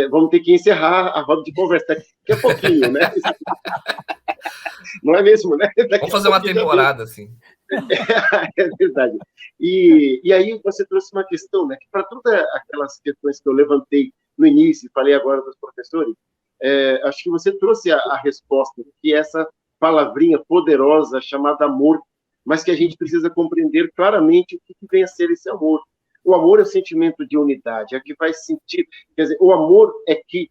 vamos ter que encerrar a roda de conversa daqui a pouquinho, né? Não é mesmo, né? Vamos fazer uma temporada, assim. É verdade. E aí você trouxe uma questão, né? Que para todas aquelas questões que eu levantei no início, falei agora dos professores, acho que você trouxe a resposta, que é essa palavrinha poderosa chamada amor, mas que a gente precisa compreender claramente o que vem a ser esse amor. O amor é o sentimento de unidade, é que faz sentido. Quer dizer, o amor é que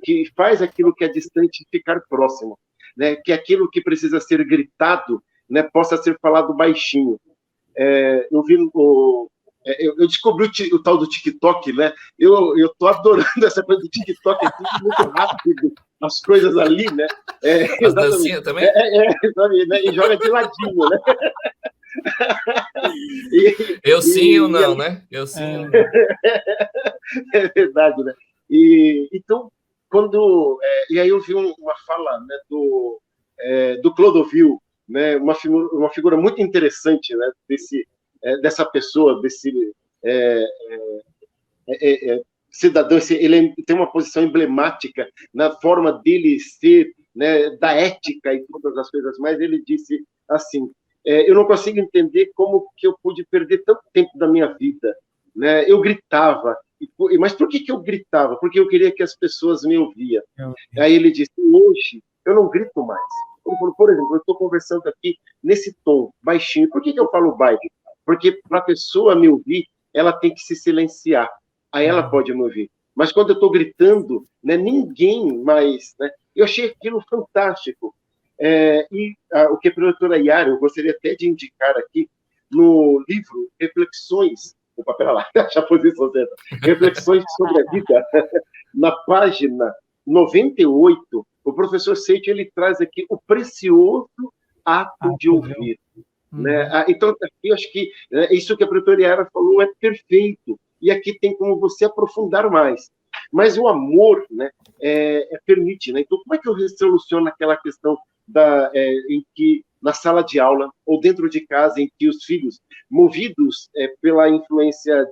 que faz aquilo que é distante ficar próximo, né? Que aquilo que precisa ser gritado, né, possa ser falado baixinho. Eu vi eu descobri o tal do TikTok, né? Eu estou adorando essa coisa do TikTok, é tudo muito rápido, as coisas ali, né? As dancinhas também? Sabe, né? E joga de ladinho, né? Eu sim, eu não, né? Eu sim, eu não. É verdade, né? Então, e aí eu vi uma fala, né, do Clodovil, né? Uma figura muito interessante, né? Dessa pessoa, desse cidadão, ele tem uma posição emblemática na forma dele ser, né, da ética e todas as coisas mais. Ele disse assim, eu não consigo entender como que eu pude perder tanto tempo da minha vida, né? Eu gritava, mas por que eu gritava? Porque eu queria que as pessoas me ouviam. Aí ele disse, hoje eu não grito mais. Ele falou, por exemplo, eu estou conversando aqui nesse tom, baixinho. Por que eu falo baixo? Porque para a pessoa me ouvir, ela tem que se silenciar. aí ela pode me ouvir. Mas quando eu estou gritando, né, ninguém mais... Né, eu achei aquilo fantástico. O que a professora Yara, eu gostaria até de indicar aqui, no livro Reflexões, opa, pera lá, já posição certa, Reflexões sobre a Vida, na página 98, o professor Seitz, ele traz aqui o precioso ato de ouvir. Né? Então, eu acho que isso que a professora Yara falou é perfeito, e aqui tem como você aprofundar mais. Mas o amor, né, permite, né? Então, como é que eu resoluciono aquela questão em que, na sala de aula, ou dentro de casa, em que os filhos, movidos pela influência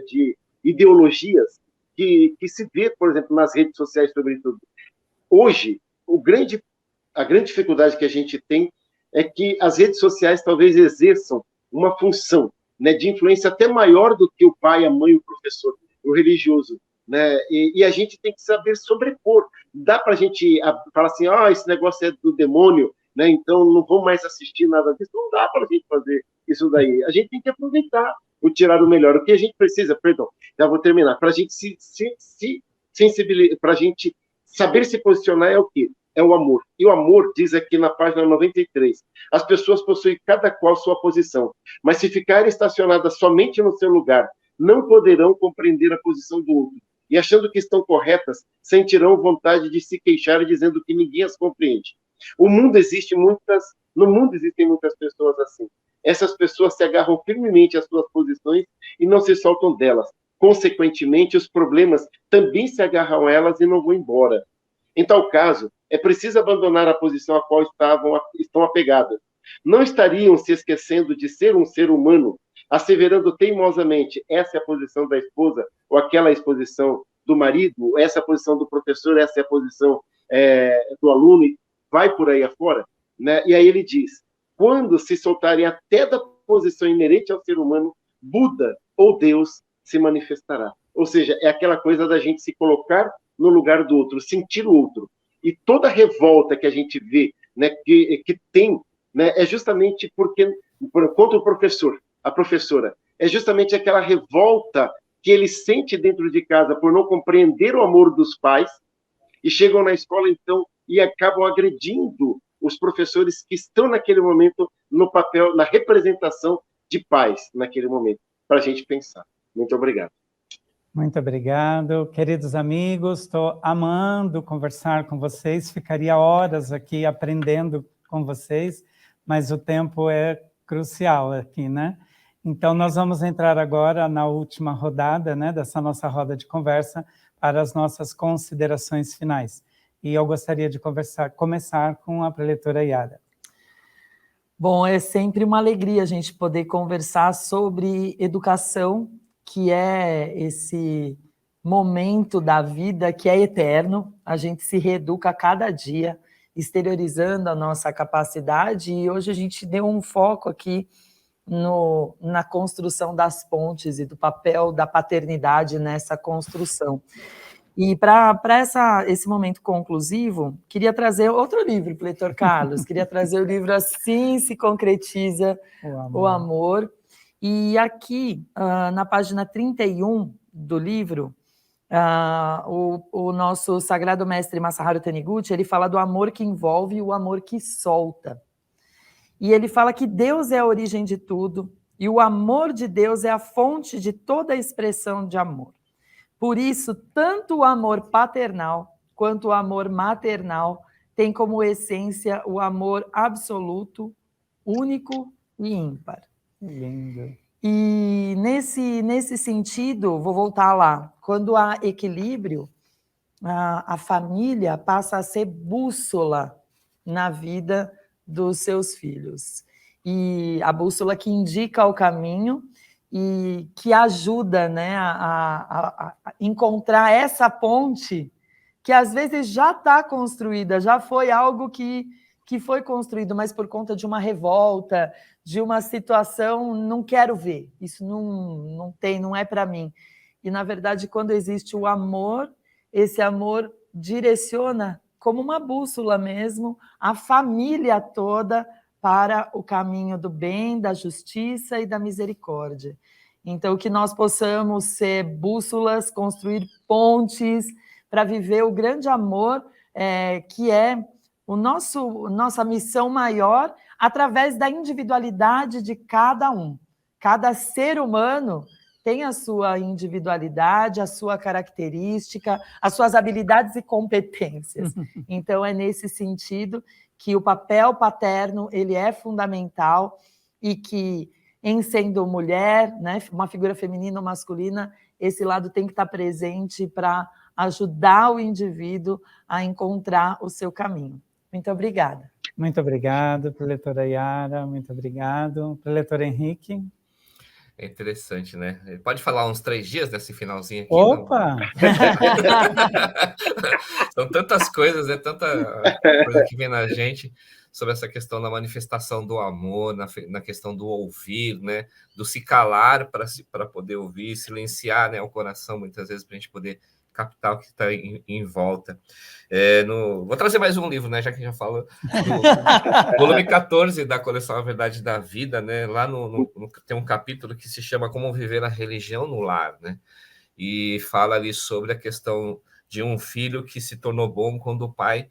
de ideologias que se vê, por exemplo, nas redes sociais, sobretudo. Hoje, a grande dificuldade que a gente tem é que as redes sociais talvez exerçam uma função, né, de influência até maior do que o pai, a mãe, o professor, o religioso. Né? E a gente tem que saber sobrepor. Dá para a gente falar assim, esse negócio é do demônio, né? Então não vou mais assistir nada disso. Não dá para a gente fazer isso daí. A gente tem que aproveitar o tirar o melhor. O que a gente precisa, perdão, já vou terminar, para a gente se sensibilizar, para a gente saber se posicionar é o quê? É o amor. E o amor, diz aqui na página 93, as pessoas possuem cada qual sua posição, mas se ficarem estacionadas somente no seu lugar, não poderão compreender a posição do outro. E achando que estão corretas, sentirão vontade de se queixar dizendo que ninguém as compreende. No mundo existem muitas pessoas assim. Essas pessoas se agarram firmemente às suas posições e não se soltam delas. Consequentemente, os problemas também se agarram a elas e não vão embora. Em tal caso, é preciso abandonar a posição a qual estão apegadas. Não estariam se esquecendo de ser um ser humano, asseverando teimosamente essa é a posição da esposa, ou aquela é a posição do marido, essa é a posição do professor, essa é a posição do aluno, e vai por aí afora. Né? E aí ele diz, quando se soltarem até da posição inerente ao ser humano, Buda ou Deus se manifestará. Ou seja, é aquela coisa da gente se colocar no lugar do outro, sentir o outro. E toda revolta que a gente vê, né, que tem, né, é justamente contra o professor, a professora, é justamente aquela revolta que ele sente dentro de casa por não compreender o amor dos pais, e chegam na escola, então, e acabam agredindo os professores que estão naquele momento no papel, na representação de pais, naquele momento, para a gente pensar. Muito obrigado. Muito obrigado. Queridos amigos, estou amando conversar com vocês, ficaria horas aqui aprendendo com vocês, mas o tempo é crucial aqui, né? Então, nós vamos entrar agora na última rodada, né, dessa nossa roda de conversa, para as nossas considerações finais. E eu gostaria de começar com a preletora Yara. Bom, é sempre uma alegria a gente poder conversar sobre educação, que é esse momento da vida que é eterno, a gente se reeduca a cada dia, exteriorizando a nossa capacidade, e hoje a gente deu um foco aqui na construção das pontes e do papel da paternidade nessa construção. E para esse momento conclusivo, queria trazer outro livro, Pleitor Carlos, queria trazer o livro Assim se Concretiza o Amor. E aqui, na página 31 do livro, o nosso sagrado mestre Masaharu Taniguchi, ele fala do amor que envolve e o amor que solta. E ele fala que Deus é a origem de tudo, e o amor de Deus é a fonte de toda a expressão de amor. Por isso, tanto o amor paternal quanto o amor maternal tem como essência o amor absoluto, único e ímpar. Lindo. E nesse sentido, vou voltar lá, quando há equilíbrio, a família passa a ser bússola na vida dos seus filhos. E a bússola que indica o caminho e que ajuda, né, a encontrar essa ponte que às vezes já está construída, já foi algo que foi construído, mas por conta de uma revolta, de uma situação, não quero ver, isso não é para mim. E, na verdade, quando existe o amor, esse amor direciona, como uma bússola mesmo, a família toda para o caminho do bem, da justiça e da misericórdia. Então, que nós possamos ser bússolas, construir pontes para viver o grande amor que é nossa missão maior através da individualidade de cada um. Cada ser humano tem a sua individualidade, a sua característica, as suas habilidades e competências. Então, é nesse sentido que o papel paterno ele é fundamental e que, em sendo mulher, né, uma figura feminina ou masculina, esse lado tem que estar presente para ajudar o indivíduo a encontrar o seu caminho. Muito obrigada. Muito obrigado, preletora Yara, muito obrigado. Preletor Henrique. É interessante, né? Pode falar uns 3 dias desse finalzinho aqui? Opa! São tantas coisas, né? Tanta coisa que vem na gente sobre essa questão da manifestação do amor, na questão do ouvir, né? Do se calar para poder ouvir, silenciar, né, o coração, muitas vezes, para a gente poder captar o que está em volta. Vou trazer mais um livro, né? Já que já falo do volume 14 da coleção A Verdade da Vida, né? Lá tem um capítulo que se chama Como Viver a Religião no Lar, né? E fala ali sobre a questão de um filho que se tornou bom quando o pai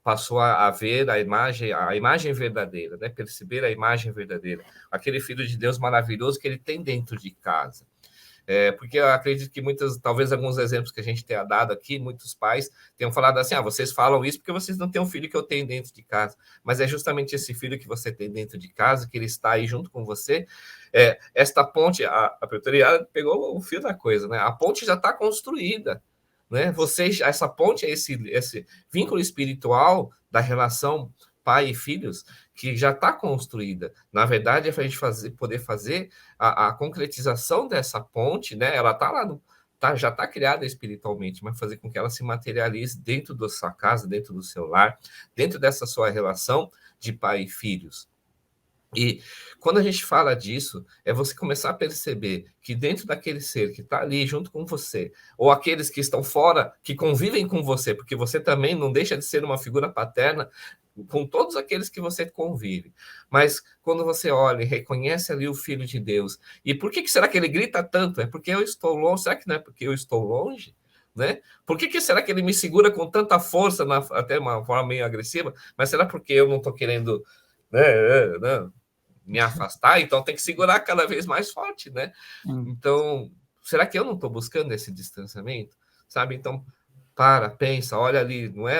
passou a ver a imagem verdadeira, né? Perceber a imagem verdadeira, aquele filho de Deus maravilhoso que ele tem dentro de casa. Porque eu acredito que talvez alguns exemplos que a gente tenha dado aqui, muitos pais tenham falado assim, vocês falam isso porque vocês não têm um filho que eu tenho dentro de casa, mas é justamente esse filho que você tem dentro de casa, que ele está aí junto com você. Esta ponte, a pretoria pegou o fio da coisa, né? A ponte já está construída, né? Essa ponte é esse vínculo espiritual da relação pai e filhos, que já está construída. Na verdade, é para a gente poder fazer a concretização dessa ponte, né? Ela está lá, já está criada espiritualmente, mas fazer com que ela se materialize dentro da sua casa, dentro do seu lar, dentro dessa sua relação de pai e filhos. E quando a gente fala disso, é você começar a perceber que dentro daquele ser que está ali junto com você, ou aqueles que estão fora, que convivem com você, porque você também não deixa de ser uma figura paterna com todos aqueles que você convive. Mas quando você olha e reconhece ali o Filho de Deus, e por que será que ele grita tanto? É porque eu estou longe? Será que não é porque eu estou longe? Né? Por que será que ele me segura com tanta força, até uma forma meio agressiva? Mas será porque eu não estou querendo... me afastar, então tem que segurar cada vez mais forte, né? Então, será que eu não estou buscando esse distanciamento? Sabe? Então, pensa, olha ali, não é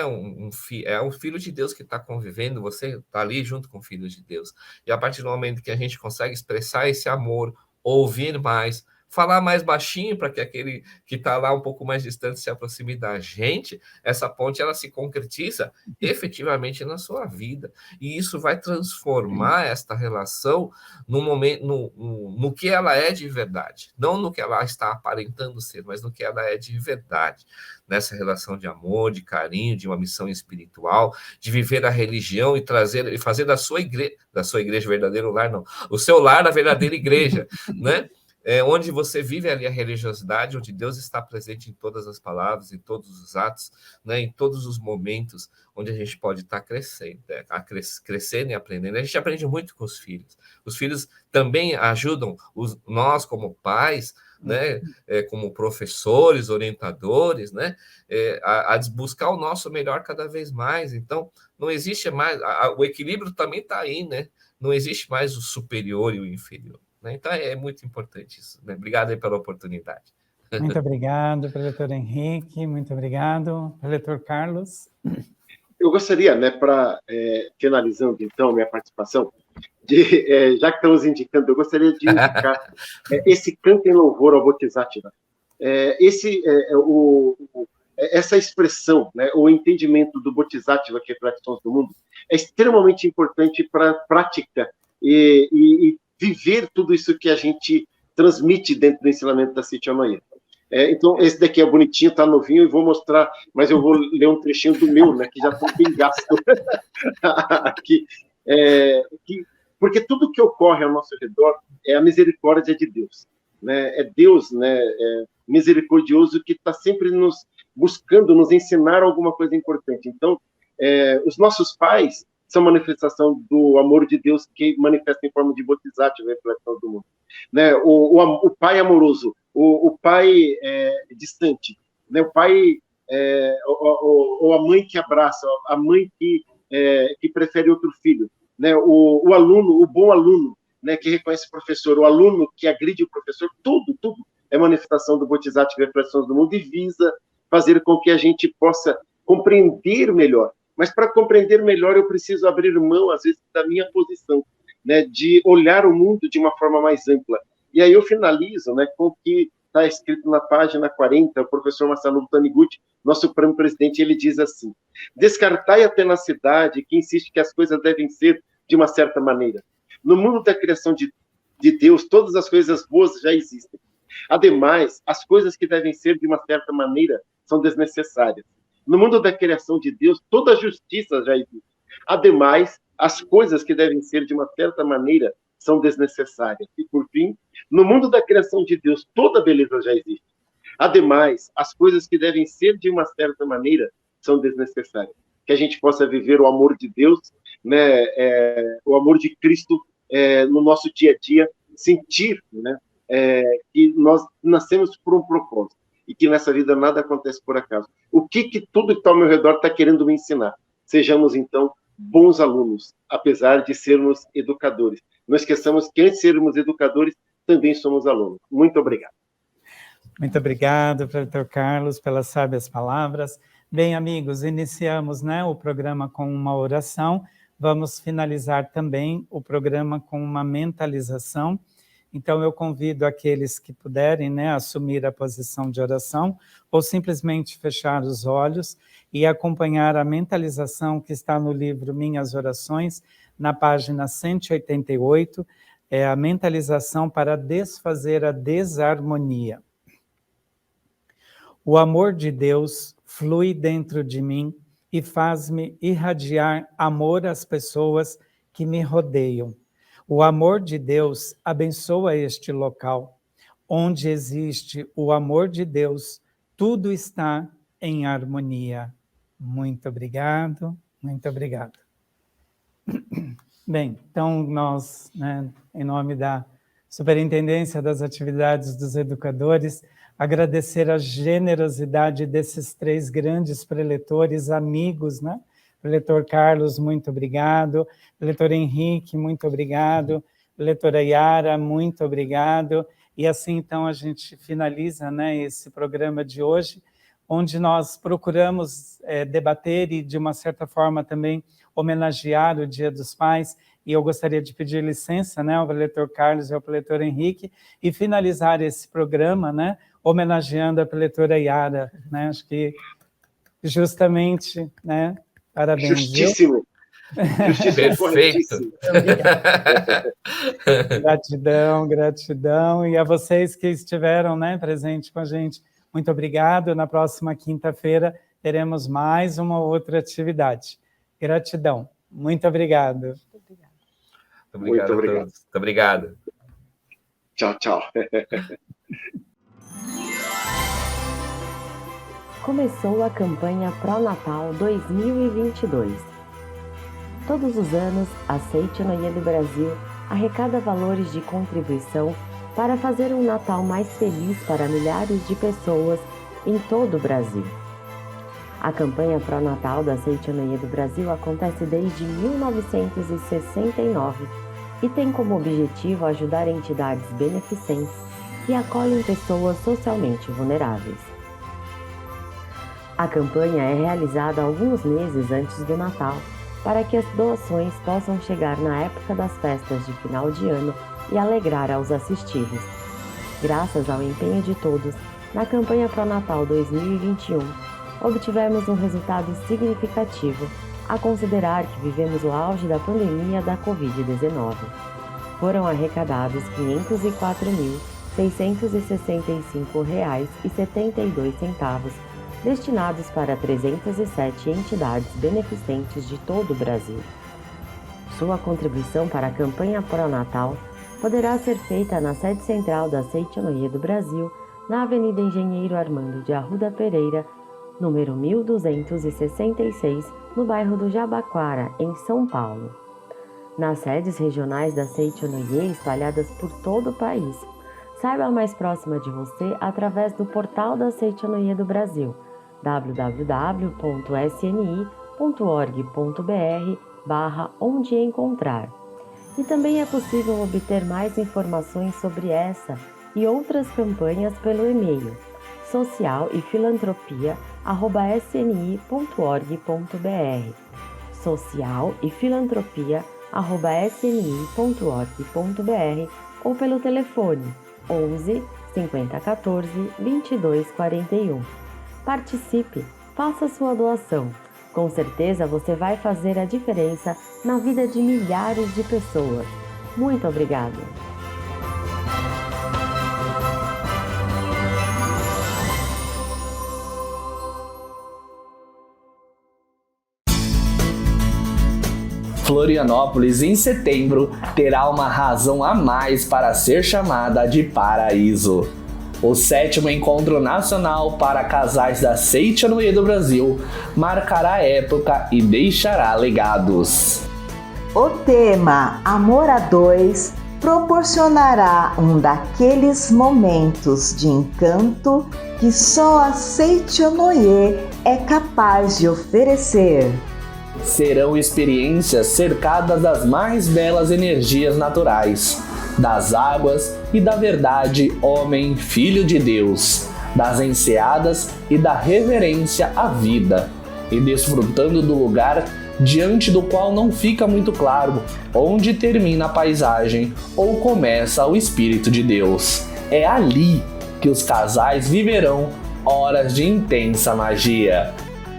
é um filho de Deus que está convivendo, você está ali junto com o filho de Deus. E a partir do momento que a gente consegue expressar esse amor, ouvir mais, falar mais baixinho para que aquele que está lá um pouco mais distante se aproxime da gente, essa ponte ela se concretiza efetivamente na sua vida. E isso vai transformar esta relação no que ela é de verdade. Não no que ela está aparentando ser, mas no que ela é de verdade. Nessa relação de amor, de carinho, de uma missão espiritual, de viver a religião e fazer da sua igreja verdadeiro lar, não. O seu lar a verdadeira igreja, né? Onde você vive ali a religiosidade, onde Deus está presente em todas as palavras, em todos os atos, né, em todos os momentos onde a gente pode estar crescendo, crescendo e aprendendo. A gente aprende muito com os filhos. Os filhos também ajudam nós, como pais, né, como professores, orientadores, né, a buscar o nosso melhor cada vez mais. Então, não existe mais... o equilíbrio também está aí, né? Não existe mais o superior e o inferior. Então, é muito importante isso. Né? Obrigado aí pela oportunidade. Muito obrigado, preletor Henrique. Muito obrigado. Preletor Carlos. Eu gostaria, né, finalizando, então, minha participação, já que estamos indicando, eu gostaria de indicar esse canto em louvor ao Bodhisattva. Essa expressão, né, o entendimento do Bodhisattva, que é para todos do mundo, é extremamente importante para a prática e viver tudo isso que a gente transmite dentro do ensinamento da Cíntia Manhã. Então, esse daqui é bonitinho, tá novinho, e vou mostrar, mas eu vou ler um trechinho do meu, né, que já estou bem gasto aqui. Porque tudo que ocorre ao nosso redor é a misericórdia de Deus. Né? É Deus, né, misericordioso, que está sempre nos buscando, nos ensinar alguma coisa importante. Então, os nossos pais são manifestação do amor de Deus que manifesta em forma de Bodhisattva, reflexão do mundo. né? O pai amoroso, o pai distante, né? O pai ou a mãe que abraça, a mãe que prefere outro filho, né? O aluno, o bom aluno, né? Que reconhece o professor, o aluno que agride o professor, tudo é manifestação do Bodhisattva Reflexões do Mundo e visa fazer com que a gente possa compreender melhor. Mas para compreender melhor eu preciso abrir mão, às vezes, da minha posição, né? De olhar o mundo de uma forma mais ampla. E aí eu finalizo, né? Com o que está escrito na página 40, o professor Masaru Taniguchi, nosso Supremo Presidente, ele diz assim: descartai a tenacidade que insiste que as coisas devem ser de uma certa maneira. No mundo da criação de Deus, todas as coisas boas já existem. Ademais, as coisas que devem ser de uma certa maneira são desnecessárias. No mundo da criação de Deus, toda a justiça já existe. Ademais, as coisas que devem ser de uma certa maneira são desnecessárias. E, por fim, no mundo da criação de Deus, toda a beleza já existe. Ademais, as coisas que devem ser de uma certa maneira são desnecessárias. Que a gente possa viver o amor de Deus, né, o amor de Cristo no nosso dia a dia, sentir, né, que nós nascemos por um propósito e que nessa vida nada acontece por acaso. O que tudo que está ao meu redor está querendo me ensinar? Sejamos, então, bons alunos, apesar de sermos educadores. Não esqueçamos que, antes de sermos educadores, também somos alunos. Muito obrigado. Muito obrigado, professor Carlos, pelas sábias palavras. Bem, amigos, iniciamos, né, o programa com uma oração. Vamos finalizar também o programa com uma mentalização. Então, eu convido aqueles que puderem, né, assumir a posição de oração ou simplesmente fechar os olhos e acompanhar a mentalização que está no livro Minhas Orações, na página 188, é a mentalização para desfazer a desarmonia. O amor de Deus flui dentro de mim e faz-me irradiar amor às pessoas que me rodeiam. O amor de Deus abençoa este local. Onde existe o amor de Deus, tudo está em harmonia. Muito obrigado, muito obrigado. Bem, então nós, né, em nome da Superintendência das Atividades dos Educadores, agradecer a generosidade desses 3 grandes preletores, amigos, né? Preletor Carlos, muito obrigado. Preletor Henrique, muito obrigado. Preletora Yara, muito obrigado. E assim, então, a gente finaliza, né, esse programa de hoje, onde nós procuramos debater e, de uma certa forma, também homenagear o Dia dos Pais. E eu gostaria de pedir licença, né, ao preletor Carlos e ao preletor Henrique, e finalizar esse programa, né, homenageando a preletora Yara, né? Acho que justamente, né? Parabéns. Justíssimo. Justíssimo, corretíssimo. Gratidão, gratidão. E a vocês que estiveram, né, presente com a gente, muito obrigado. Na próxima quinta-feira teremos mais uma outra atividade. Gratidão. Muito obrigado. Muito obrigado. Muito obrigado. Tchau, tchau. Começou a campanha Pró-Natal 2022. Todos os anos, a Seitinoye do Brasil arrecada valores de contribuição para fazer um Natal mais feliz para milhares de pessoas em todo o Brasil. A campanha Pró-Natal da Seitinoye do Brasil acontece desde 1969 e tem como objetivo ajudar entidades beneficentes que acolhem pessoas socialmente vulneráveis. A campanha é realizada alguns meses antes do Natal, para que as doações possam chegar na época das festas de final de ano e alegrar aos assistidos. Graças ao empenho de todos, na campanha Pró-Natal 2021, obtivemos um resultado significativo, a considerar que vivemos o auge da pandemia da Covid-19. Foram arrecadados R$ 504.665,72, destinados para 307 entidades beneficentes de todo o Brasil. Sua contribuição para a campanha Pró-Natal poderá ser feita na sede central da Seitinoye do Brasil, na Avenida Engenheiro Armando de Arruda Pereira, número 1266, no bairro do Jabaquara, em São Paulo. nas sedes regionais da Seichonoye espalhadas por todo o país. Saiba a mais próxima de você através do portal da Seichonoye do Brasil, www.sni.org.br/onde encontrar. E também é possível obter mais informações sobre essa e outras campanhas pelo e-mail socialefilantropia@sni.org.br socialefilantropia@sni.org.br ou pelo telefone 11 5014 2241. Participe, faça sua doação. Com certeza você vai fazer a diferença na vida de milhares de pessoas. Muito obrigada! Florianópolis, em setembro, terá uma razão a mais para ser chamada de Paraíso. O 7º Encontro Nacional para Casais da Seichonoye do Brasil marcará a época e deixará legados. O tema Amor a Dois proporcionará um daqueles momentos de encanto que só a Seichonoye é capaz de oferecer. Serão experiências cercadas das mais belas energias naturais, das águas e da verdade homem, filho de Deus, das enseadas e da reverência à vida, e desfrutando do lugar diante do qual não fica muito claro onde termina a paisagem ou começa o Espírito de Deus. É ali que os casais viverão horas de intensa magia.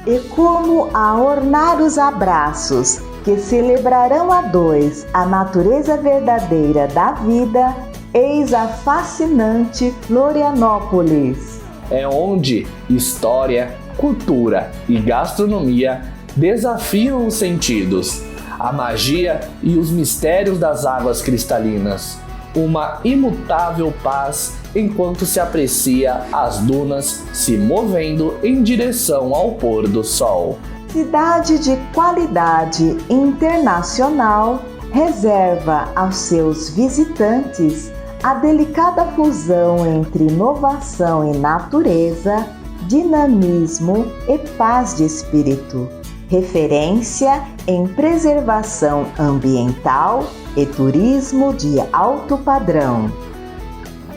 E como a ornar os abraços que celebrarão a dois a natureza verdadeira da vida, eis a fascinante Florianópolis. É onde história, cultura e gastronomia desafiam os sentidos, a magia e os mistérios das águas cristalinas. Uma imutável paz enquanto se aprecia as dunas se movendo em direção ao pôr do sol. Cidade de qualidade internacional reserva aos seus visitantes a delicada fusão entre inovação e natureza, dinamismo e paz de espírito, referência em preservação ambiental e turismo de alto padrão.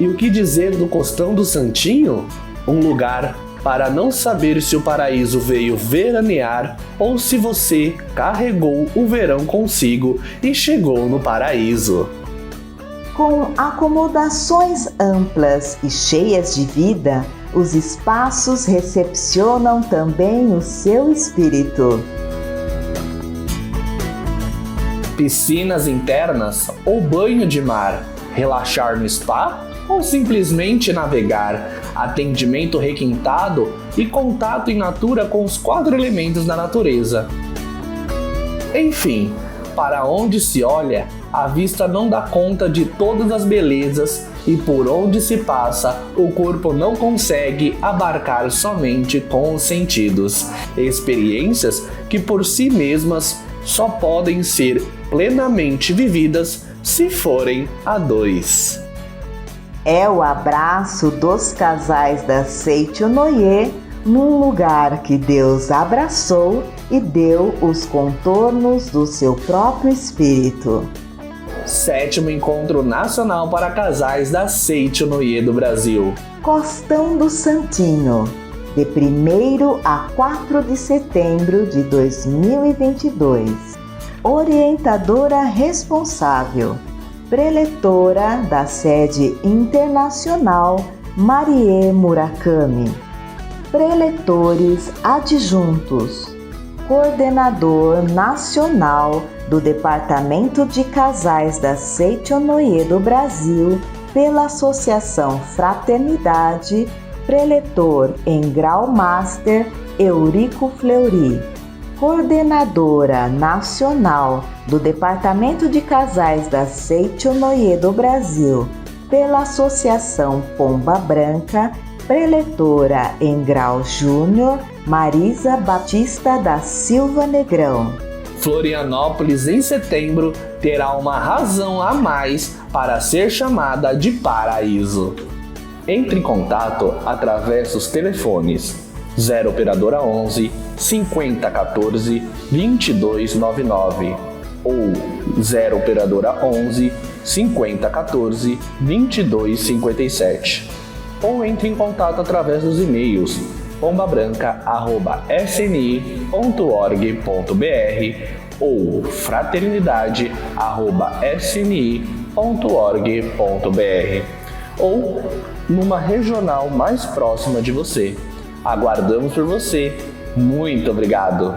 E o que dizer do Costão do Santinho? Um lugar para não saber se o paraíso veio veranear ou se você carregou o verão consigo e chegou no paraíso. Com acomodações amplas e cheias de vida, os espaços recepcionam também o seu espírito. Piscinas internas ou banho de mar, relaxar no spa ou simplesmente navegar, atendimento requintado e contato in natura com os 4 elementos da natureza. Enfim, para onde se olha, a vista não dá conta de todas as belezas e por onde se passa, o corpo não consegue abarcar somente com os sentidos. Experiências que por si mesmas só podem ser plenamente vividas se forem a dois. É o abraço dos casais da Seichonoye num lugar que Deus abraçou e deu os contornos do seu próprio espírito. 7º Encontro Nacional para Casais da Seichonoye do Brasil. Costão do Santinho, de 1º a 4 de setembro de 2022. Orientadora responsável, preletora da sede internacional Marie Murakami. Preletores adjuntos, coordenador nacional do Departamento de Casais da Seichonoye do Brasil pela Associação Fraternidade, preletor em grau master Eurico Fleury. Coordenadora nacional do Departamento de Casais da Seichonoye do Brasil pela Associação Pomba Branca, preletora em grau júnior Marisa Batista da Silva Negrão. Florianópolis em setembro terá uma razão a mais para ser chamada de paraíso. Entre em contato através dos telefones 0 operadora 11 5014 2299 ou 0 operadora 11 5014 2257, ou entre em contato através dos e-mails pombabranca@sni.org.br ou fraternidade@sni.org.br ou numa regional mais próxima de você. Aguardamos por você. Muito obrigado!